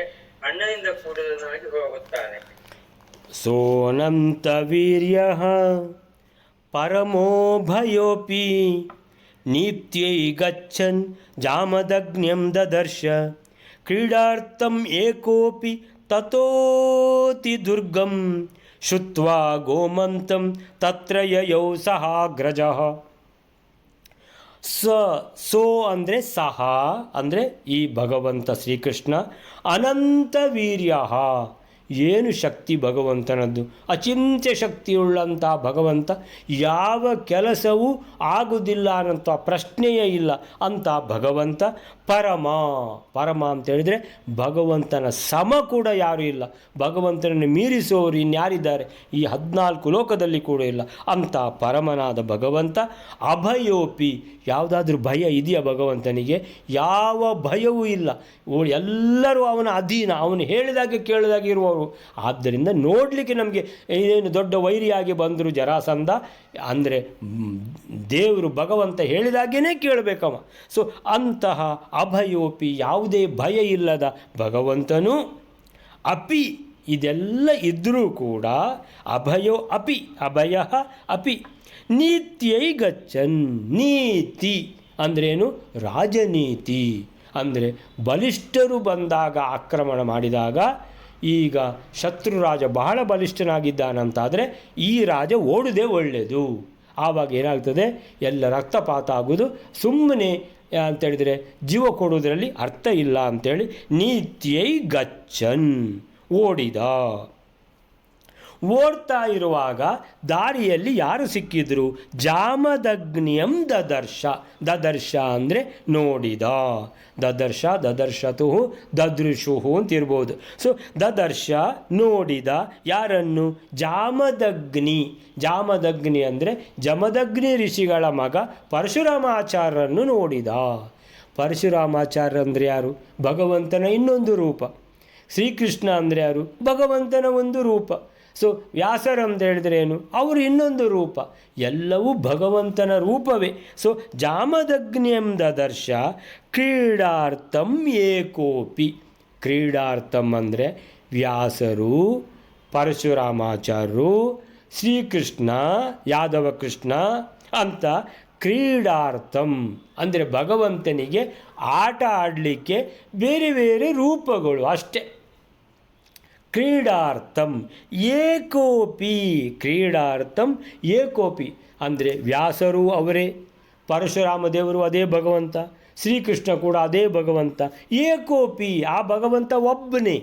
ಅಣ್ಣನಿಂದ ಕೂಡಿದನಾಗಿ ಹೋಗುತ್ತಾನೆ. ಸೋನಂತ ವೀರ್ಯ ಪರಮೋ ಭಯೋಪಿ ನೀತ್ಯೈ ಗಚ್ಚನ್ ಜಾಮದಗ್ನ್ಯಂ ದದರ್ಶ ಕ್ರೀಡಾರ್ಥಂ ಏಕೋಪಿ ತತೋತಿ ದುರ್ಗಂ ಶುತ್ವಾ ಗೋಮಂತಂ ತತ್ರ ಯಯೌ ಸಹಾಗ್ರಜಃ. ಸೋ ಅಂದರೆ ಸಹ ಅಂದರೆ ಈ ಭಗವಂತ ಶ್ರೀಕೃಷ್ಣ. ಅನಂತ ವೀರ್ಯ, ಏನು ಶಕ್ತಿ ಭಗವಂತನದ್ದು, ಅಚಿಂತ್ಯ ಶಕ್ತಿಯುಳ್ಳಂಥ ಭಗವಂತ. ಯಾವ ಕೆಲಸವೂ ಆಗುವುದಿಲ್ಲ ಅನ್ನೋಂಥ ಪ್ರಶ್ನೆಯೇ ಇಲ್ಲ ಅಂಥ ಭಗವಂತ. ಪರಮ ಅಂತ ಹೇಳಿದರೆ ಭಗವಂತನ ಸಮ ಕೂಡ ಯಾರೂ ಇಲ್ಲ. ಭಗವಂತನನ್ನು ಮೀರಿಸುವವರು ಇನ್ಯಾರಿದ್ದಾರೆ ಈ 14 ಲೋಕದಲ್ಲಿ ಕೂಡ ಇಲ್ಲ. ಅಂಥ ಪರಮನಾದ ಭಗವಂತ. ಅಭಯೋಪಿ, ಯಾವುದಾದ್ರೂ ಭಯ ಇದೆಯಾ ಭಗವಂತನಿಗೆ? ಯಾವ ಭಯವೂ ಇಲ್ಲ. ಎಲ್ಲರೂ ಅವನ ಅಧೀನ, ಅವನು ಹೇಳಿದಾಗೆ ಕೇಳಿದಾಗೆ ಇರುವವರು. ಆದ್ದರಿಂದ ನೋಡಲಿಕ್ಕೆ ನಮಗೆ ಏನು ದೊಡ್ಡ ವೈರಿಯಾಗಿ ಬಂದರು ಜರಾಸಂಧ ಅಂದರೆ ದೇವರು ಭಗವಂತ ಹೇಳಿದಾಗೇ ಕೇಳಬೇಕವ. ಸೊ ಅಂತಹ ಅಭಯೋಪಿ, ಯಾವುದೇ ಭಯ ಇಲ್ಲದ ಭಗವಂತನು. ಅಪಿ, ಇದೆಲ್ಲ ಇದ್ದರೂ ಕೂಡ ಅಭಯೋ ಅಪಿ, ಅಭಯ ಅಪಿ ನೀತ್ಯೈ ಗಚ್ಚನ್. ನೀತಿ ಅಂದ್ರೇನು? ರಾಜನೀತಿ ಅಂದರೆ ಬಲಿಷ್ಠರು ಬಂದಾಗ, ಆಕ್ರಮಣ ಮಾಡಿದಾಗ ಈಗ ಶತ್ರುರಾಜ ಬಹಳ ಬಲಿಷ್ಠನಾಗಿದ್ದಾನಂತಾದರೆ ಈ ರಾಜ ಓಡುವುದೇ ಒಳ್ಳೆಯದು. ಆವಾಗ ಏನಾಗ್ತದೆ, ಎಲ್ಲ ರಕ್ತಪಾತ ಆಗೋದು. ಸುಮ್ಮನೆ ಅಂತೇಳಿದರೆ ಜೀವ ಕೊಡುವುದರಲ್ಲಿ ಅರ್ಥ ಇಲ್ಲ ಅಂಥೇಳಿ ನೀತ್ಯೈ ಗಚ್ಚನ್ ಓಡಿದ. ಓಡ್ತಾ ಇರುವಾಗ ದಾರಿಯಲ್ಲಿ ಯಾರು ಸಿಕ್ಕಿದ್ರು? ಜಾಮದಗ್ನಿಯಂ ದದರ್ಶ. ದದರ್ಶ ಅಂದರೆ ನೋಡಿದ. ದದರ್ಶ, ದದರ್ಶತು, ದದೃಶುಹು ಅಂತಿರ್ಬೋದು. ಸೊ ದದರ್ಶ ನೋಡಿದ ಯಾರನ್ನು? ಜಾಮದಗ್ನಿ. ಜಾಮದಗ್ನಿ ಅಂದರೆ ಜಮದಗ್ನಿ ಋಷಿಗಳ ಮಗ ಪರಶುರಾಮಾಚಾರ್ಯರನ್ನು ನೋಡಿದ. ಪರಶುರಾಮಾಚಾರ್ಯ ಅಂದರೆ ಯಾರು? ಭಗವಂತನ ಇನ್ನೊಂದು ರೂಪ. ಶ್ರೀಕೃಷ್ಣ ಅಂದರೆ ಯಾರು? ಭಗವಂತನ ಒಂದು ರೂಪ. ಸೊ ವ್ಯಾಸರು ಅಂತ ಹೇಳಿದ್ರೆ ಏನು? ಅವರು ಇನ್ನೊಂದು ರೂಪ. ಎಲ್ಲವೂ ಭಗವಂತನ ರೂಪವೇ. ಸೊ ಜಾಮದಗ್ನಿಯಂ ದದರ್ಶ ಕ್ರೀಡಾರ್ಥಂ ಏಕೋಪಿ. ಕ್ರೀಡಾರ್ಥಂ ಅಂದರೆ ವ್ಯಾಸರು, ಪರಶುರಾಮಾಚಾರ್ಯರು, ಶ್ರೀಕೃಷ್ಣ, ಯಾದವ ಕೃಷ್ಣ ಅಂತ ಕ್ರೀಡಾರ್ಥಂ ಅಂದರೆ ಭಗವಂತನಿಗೆ ಆಟ ಆಡಲಿಕ್ಕೆ ಬೇರೆ ಬೇರೆ ರೂಪಗಳು ಅಷ್ಟೆ. ಕ್ರೀಡಾರ್ಥಂ ಏಕೋಪಿ. ಕ್ರೀಡಾರ್ಥಂ ಏಕೋಪಿ ಅಂದರೆ ವ್ಯಾಸರು ಅವರೇ, ಪರಶುರಾಮ ದೇವರು ಅದೇ ಭಗವಂತ, ಶ್ರೀಕೃಷ್ಣ ಕೂಡ ಅದೇ ಭಗವಂತ. ಏಕೋಪಿ ಆ ಭಗವಂತ ಒಬ್ಬನೇ,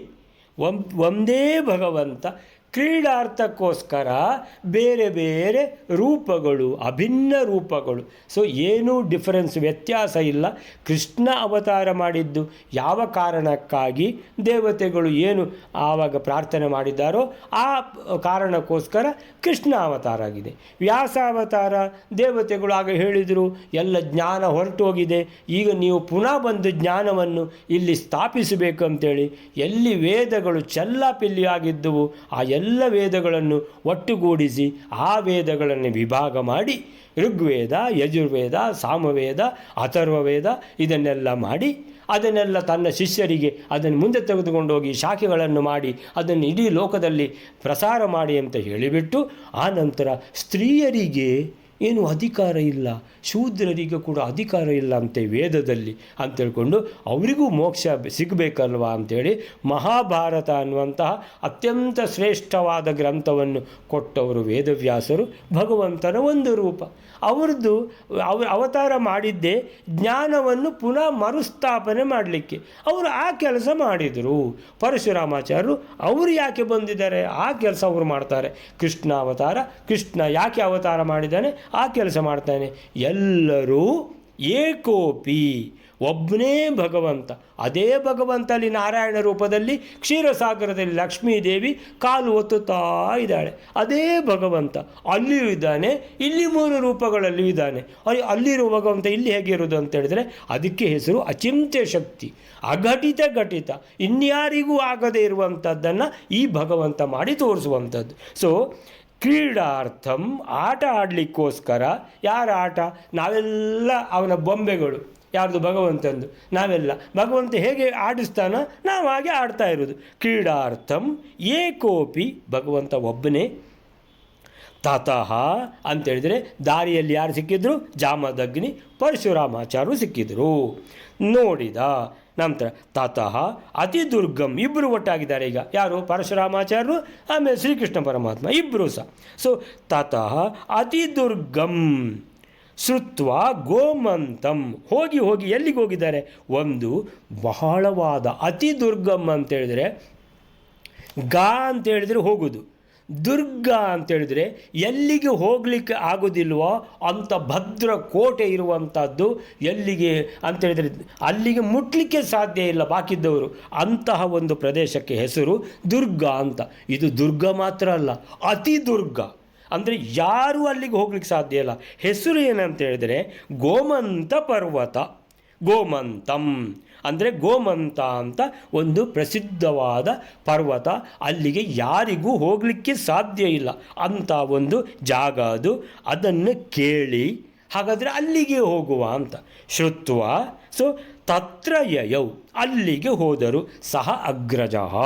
ಒಂದೇ ಭಗವಂತ. ಕ್ರೀಡಾರ್ಥಕ್ಕೋಸ್ಕರ ಬೇರೆ ಬೇರೆ ರೂಪಗಳು, ಅಭಿನ್ನ ರೂಪಗಳು. ಸೊ ಏನೂ ಡಿಫರೆನ್ಸ್, ವ್ಯತ್ಯಾಸ ಇಲ್ಲ. ಕೃಷ್ಣ ಅವತಾರ ಮಾಡಿದ್ದು ಯಾವ ಕಾರಣಕ್ಕಾಗಿ ದೇವತೆಗಳು ಏನು ಆವಾಗ ಪ್ರಾರ್ಥನೆ ಮಾಡಿದ್ದಾರೋ ಆ ಕಾರಣಕ್ಕೋಸ್ಕರ ಕೃಷ್ಣ ಅವತಾರ ಆಗಿದೆ. ವ್ಯಾಸ ಅವತಾರ ದೇವತೆಗಳು ಆಗ ಹೇಳಿದರು ಎಲ್ಲ ಜ್ಞಾನ ಹೊರಟೋಗಿದೆ, ಈಗ ನೀವು ಪುನಃ ಬಂದು ಜ್ಞಾನವನ್ನು ಇಲ್ಲಿ ಸ್ಥಾಪಿಸಬೇಕು ಅಂತೇಳಿ ಎಲ್ಲಿ ವೇದಗಳು ಚೆಲ್ಲಾಪಿಲ್ಲಿಯಾಗಿದ್ದವು ಆ ಎಲ್ಲ ವೇದಗಳನ್ನು ಒಟ್ಟುಗೂಡಿಸಿ ಆ ವೇದಗಳನ್ನು ವಿಭಾಗ ಮಾಡಿ ಋಗ್ವೇದ, ಯಜುರ್ವೇದ, ಸಾಮವೇದ, ಅಥರ್ವವೇದ ಇದನ್ನೆಲ್ಲ ಮಾಡಿ ಅದನ್ನೆಲ್ಲ ತನ್ನ ಶಿಷ್ಯರಿಗೆ ಅದನ್ನು ಮುಂದೆ ತೆಗೆದುಕೊಂಡೋಗಿ ಶಾಖೆಗಳನ್ನು ಮಾಡಿ ಅದನ್ನು ಇಡೀ ಲೋಕದಲ್ಲಿ ಪ್ರಸಾರ ಮಾಡಿ ಅಂತ ಹೇಳಿಬಿಟ್ಟು ಆ ನಂತರ ಸ್ತ್ರೀಯರಿಗೆ ಏನು ಅಧಿಕಾರ ಇಲ್ಲ, ಶೂದ್ರರಿಗೆ ಕೂಡ ಅಧಿಕಾರ ಇಲ್ಲ ಅಂತೆ ವೇದದಲ್ಲಿ ಅಂತೇಳ್ಕೊಂಡು ಅವರಿಗೂ ಮೋಕ್ಷ ಸಿಗಬೇಕಲ್ವಾ ಅಂಥೇಳಿ ಮಹಾಭಾರತ ಅನ್ನುವಂತಹ ಅತ್ಯಂತ ಶ್ರೇಷ್ಠವಾದ ಗ್ರಂಥವನ್ನು ಕೊಟ್ಟವರು ವೇದವ್ಯಾಸರು. ಭಗವಂತನ ಒಂದು ರೂಪ. ಅವ್ರದ್ದು ಅವತಾರ ಮಾಡಿದ್ದೇ ಜ್ಞಾನವನ್ನು ಪುನಃ ಮರುಸ್ಥಾಪನೆ ಮಾಡಲಿಕ್ಕೆ. ಅವರು ಆ ಕೆಲಸ ಮಾಡಿದರು. ಪರಶುರಾಮಾಚಾರ್ಯರು ಅವರು ಯಾಕೆ ಬಂದಿದ್ದಾರೆ ಆ ಕೆಲಸ ಅವರು ಮಾಡ್ತಾರೆ. ಕೃಷ್ಣ ಅವತಾರ, ಕೃಷ್ಣ ಯಾಕೆ ಅವತಾರ ಮಾಡಿದ್ದಾನೆ ಆ ಕೆಲಸ ಮಾಡ್ತಾನೆ. ಎಲ್ಲರೂ ಏಕೋಪಿ ಒಬ್ಬನೇ ಭಗವಂತ. ಅದೇ ಭಗವಂತ ಅಲ್ಲಿ ನಾರಾಯಣ ರೂಪದಲ್ಲಿ ಕ್ಷೀರಸಾಗರದಲ್ಲಿ ಲಕ್ಷ್ಮೀದೇವಿ ಕಾಲು ಒತ್ತುತ್ತಾ ಇದ್ದಾಳೆ. ಅದೇ ಭಗವಂತ ಅಲ್ಲಿಯೂ ಇದ್ದಾನೆ, ಇಲ್ಲಿ 3 ರೂಪಗಳಲ್ಲಿಯೂ ಇದ್ದಾನೆ. ಅಲ್ಲಿರುವ ಭಗವಂತ ಇಲ್ಲಿ ಹೇಗಿರುವುದು ಅಂತ ಹೇಳಿದರೆ ಅದಕ್ಕೆ ಹೆಸರು ಅಚಿಂತ್ಯ ಶಕ್ತಿ, ಅಘಟಿತ ಘಟಿತ, ಇನ್ಯಾರಿಗೂ ಆಗದೇ ಇರುವಂಥದ್ದನ್ನು ಈ ಭಗವಂತ ಮಾಡಿ ತೋರಿಸುವಂಥದ್ದು. ಸೊ ಕ್ರೀಡಾರ್ಥಂ ಆಟ ಆಡಲಿಕ್ಕೋಸ್ಕರ. ಯಾರ ಆಟ? ನಾವೆಲ್ಲ ಅವನ ಬೊಂಬೆಗಳು. ಯಾರ್ದು? ಭಗವಂತಂದು. ನಾವೆಲ್ಲ ಭಗವಂತ ಹೇಗೆ ಆಡಿಸ್ತಾನೋ ನಾವು ಹಾಗೆ ಆಡ್ತಾ ಇರೋದು. ಕ್ರೀಡಾರ್ಥಂ ಏಕೋಪಿ ಭಗವಂತ ಒಬ್ಬನೇ. ತತಃ ಅಂತೇಳಿದರೆ ದಾರಿಯಲ್ಲಿ ಯಾರು ಸಿಕ್ಕಿದ್ರು? ಜಾಮದಗ್ನಿ, ಪರಶುರಾಮಾಚಾರ್ಯರು ಸಿಕ್ಕಿದ್ರು. ನೋಡಿದ ನಂತರ ತತಃ ಅತಿ ದುರ್ಗಂ. ಇಬ್ಬರು ಒಟ್ಟಾಗಿದ್ದಾರೆ ಈಗ. ಯಾರು? ಪರಶುರಾಮಾಚಾರ್ಯರು ಆಮೇಲೆ ಶ್ರೀಕೃಷ್ಣ ಪರಮಾತ್ಮ ಇಬ್ಬರು ಸಹ. ಸೊ ತತಃ ಅತಿ ದುರ್ಗಂ ಶ್ರುತ್ವ ಗೋಮಂತಂ. ಹೋಗಿ ಎಲ್ಲಿಗೆ ಹೋಗಿದ್ದಾರೆ? ಒಂದು ಬಹಳವಾದ ಅತಿ ದುರ್ಗಂ ಅಂತೇಳಿದರೆ ಗಾ ಅಂತೇಳಿದರೆ ಹೋಗೋದು, ದುರ್ಗ ಅಂತೇಳಿದರೆ ಎಲ್ಲಿಗೆ ಹೋಗಲಿಕ್ಕೆ ಆಗೋದಿಲ್ವೋ ಅಂಥ ಭದ್ರ ಕೋಟೆ ಇರುವಂಥದ್ದು. ಎಲ್ಲಿಗೆ ಅಂತೇಳಿದರೆ ಅಲ್ಲಿಗೆ ಮುಟ್ಲಿಕ್ಕೆ ಸಾಧ್ಯ ಇಲ್ಲ ಬಾಕಿದ್ದವರು. ಅಂತಹ ಒಂದು ಪ್ರದೇಶಕ್ಕೆ ಹೆಸರು ದುರ್ಗ ಅಂತ. ಇದು ದುರ್ಗ ಮಾತ್ರ ಅಲ್ಲ, ಅತಿ ದುರ್ಗ ಅಂದರೆ ಯಾರೂ ಅಲ್ಲಿಗೆ ಹೋಗ್ಲಿಕ್ಕೆ ಸಾಧ್ಯ ಇಲ್ಲ. ಹೆಸರು ಏನಂತ ಹೇಳಿದರೆ ಗೋಮಂತ ಪರ್ವತ. ಗೋಮಂತಂ ಅಂದರೆ ಗೋಮಂತ ಅಂತ ಒಂದು ಪ್ರಸಿದ್ಧವಾದ ಪರ್ವತ. ಅಲ್ಲಿಗೆ ಯಾರಿಗೂ ಹೋಗಲಿಕ್ಕೆ ಸಾಧ್ಯ ಇಲ್ಲ ಅಂಥ ಒಂದು ಜಾಗ ಅದು. ಅದನ್ನು ಕೇಳಿ ಹಾಗಾದರೆ ಅಲ್ಲಿಗೆ ಹೋಗುವ ಅಂತ ಶ್ರುತ್ವ. ಸೊ ತತ್ರ ಯಯೌ ಅಲ್ಲಿಗೆ ಹೋದರು. ಸಹ ಅಗ್ರಜಃ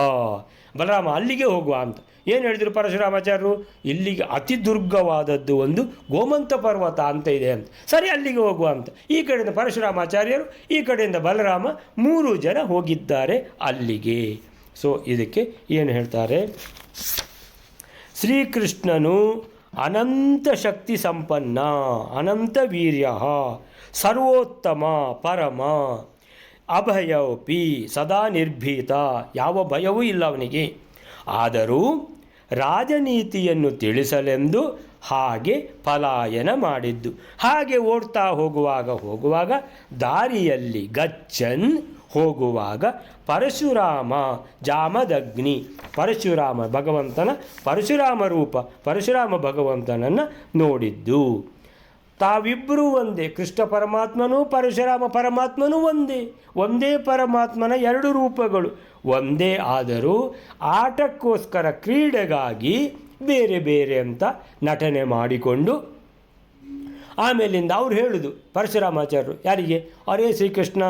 ಬಲರಾಮ ಅಲ್ಲಿಗೆ ಹೋಗುವ ಅಂತ ಏನು ಹೇಳಿದರು ಪರಶುರಾಮಾಚಾರ್ಯರು? ಇಲ್ಲಿಗೆ ಅತಿ ದುರ್ಗವಾದದ್ದು ಒಂದು ಗೋಮಂತ ಪರ್ವತ ಅಂತ ಇದೆ ಅಂತ. ಸರಿ ಅಲ್ಲಿಗೆ ಹೋಗುವ ಅಂತ ಈ ಕಡೆಯಿಂದ ಪರಶುರಾಮಾಚಾರ್ಯರು, ಈ ಕಡೆಯಿಂದ ಬಲರಾಮ 3 ಜನ ಹೋಗಿದ್ದಾರೆ ಅಲ್ಲಿಗೆ. ಸೊ ಇದಕ್ಕೆ ಏನು ಹೇಳ್ತಾರೆ, ಶ್ರೀಕೃಷ್ಣನು ಅನಂತ ಶಕ್ತಿ ಸಂಪನ್ನ, ಅನಂತ ವೀರ್ಯ, ಸರ್ವೋತ್ತಮ, ಪರಮ, ಅಭಯೋಪಿ ಸದಾ ನಿರ್ಭೀತ, ಯಾವ ಭಯವೂ ಇಲ್ಲ ಅವನಿಗೆ. ಆದರೂ ರಾಜನೀತಿಯನ್ನು ತಿಳಿಸಲೆಂದು ಹಾಗೆ ಪಲಾಯನ ಮಾಡಿದ್ದು. ಹಾಗೆ ಓಡ್ತಾ ಹೋಗುವಾಗ ದಾರಿಯಲ್ಲಿ ಗಚ್ಚನ್ ಹೋಗುವಾಗ ಪರಶುರಾಮ ಜಾಮದಗ್ನಿ, ಪರಶುರಾಮ ಭಗವಂತನ ಪರಶುರಾಮ ರೂಪ, ಪರಶುರಾಮ ಭಗವಂತನನ್ನು ನೋಡಿದ್ದು. ತಾವಿಬ್ಬರೂ ಒಂದೇ, ಕೃಷ್ಣ ಪರಮಾತ್ಮನೂ ಪರಶುರಾಮ ಪರಮಾತ್ಮನೂ ಒಂದೇ ಪರಮಾತ್ಮನ ಎರಡು ರೂಪಗಳು ಒಂದೇ. ಆದರೂ ಆಟಕ್ಕೋಸ್ಕರ, ಕ್ರೀಡೆಗಾಗಿ ಬೇರೆ ಬೇರೆ ಅಂತ ನಟನೆ ಮಾಡಿಕೊಂಡು, ಆಮೇಲಿಂದ ಅವ್ರು ಹೇಳೋದು ಪರಶುರಾಮಾಚಾರ್ಯರು ಯಾರಿಗೆ, ಅರೇ ಶ್ರೀಕೃಷ್ಣ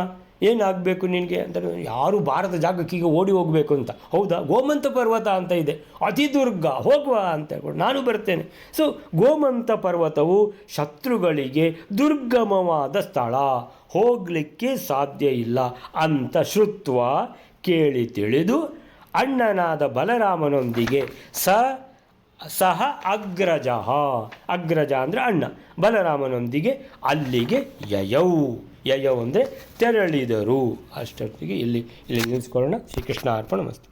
ಏನಾಗಬೇಕು ನಿನಗೆ ಅಂತ, ಯಾರು ಭಾರತ ಜಾಗಕ್ಕೆ ಈಗ ಓಡಿ ಹೋಗಬೇಕು ಅಂತ. ಹೌದಾ, ಗೋಮಂತ ಪರ್ವತ ಅಂತ ಇದೆ, ಅತಿ ದುರ್ಗ, ಹೋಗುವ ಅಂತ ಹೇಳ್ಕೊಂಡು ನಾನು ಬರ್ತೇನೆ. ಸೊ ಗೋಮಂತ ಪರ್ವತವು ಶತ್ರುಗಳಿಗೆ ದುರ್ಗಮವಾದ ಸ್ಥಳ, ಹೋಗಲಿಕ್ಕೆ ಸಾಧ್ಯ ಇಲ್ಲ ಅಂತ ಶ್ರುತ್ವ, ಕೇಳಿ ತಿಳಿದು ಅಣ್ಣನಾದ ಬಲರಾಮನೊಂದಿಗೆ ಸಹ ಅಗ್ರಜ ಅಂದರೆ ಅಣ್ಣ, ಬಲರಾಮನೊಂದಿಗೆ ಅಲ್ಲಿಗೆ ಯಯೌ ಅಂದರೆ ತೆರಳಿದರು. ಅಷ್ಟೊತ್ತಿಗೆ ಇಲ್ಲಿ ನಿಲ್ಲಿಸ್ಕೊಳ್ಳೋಣ. ಶ್ರೀಕೃಷ್ಣ ಅರ್ಪಣ ಮಸ್ತು.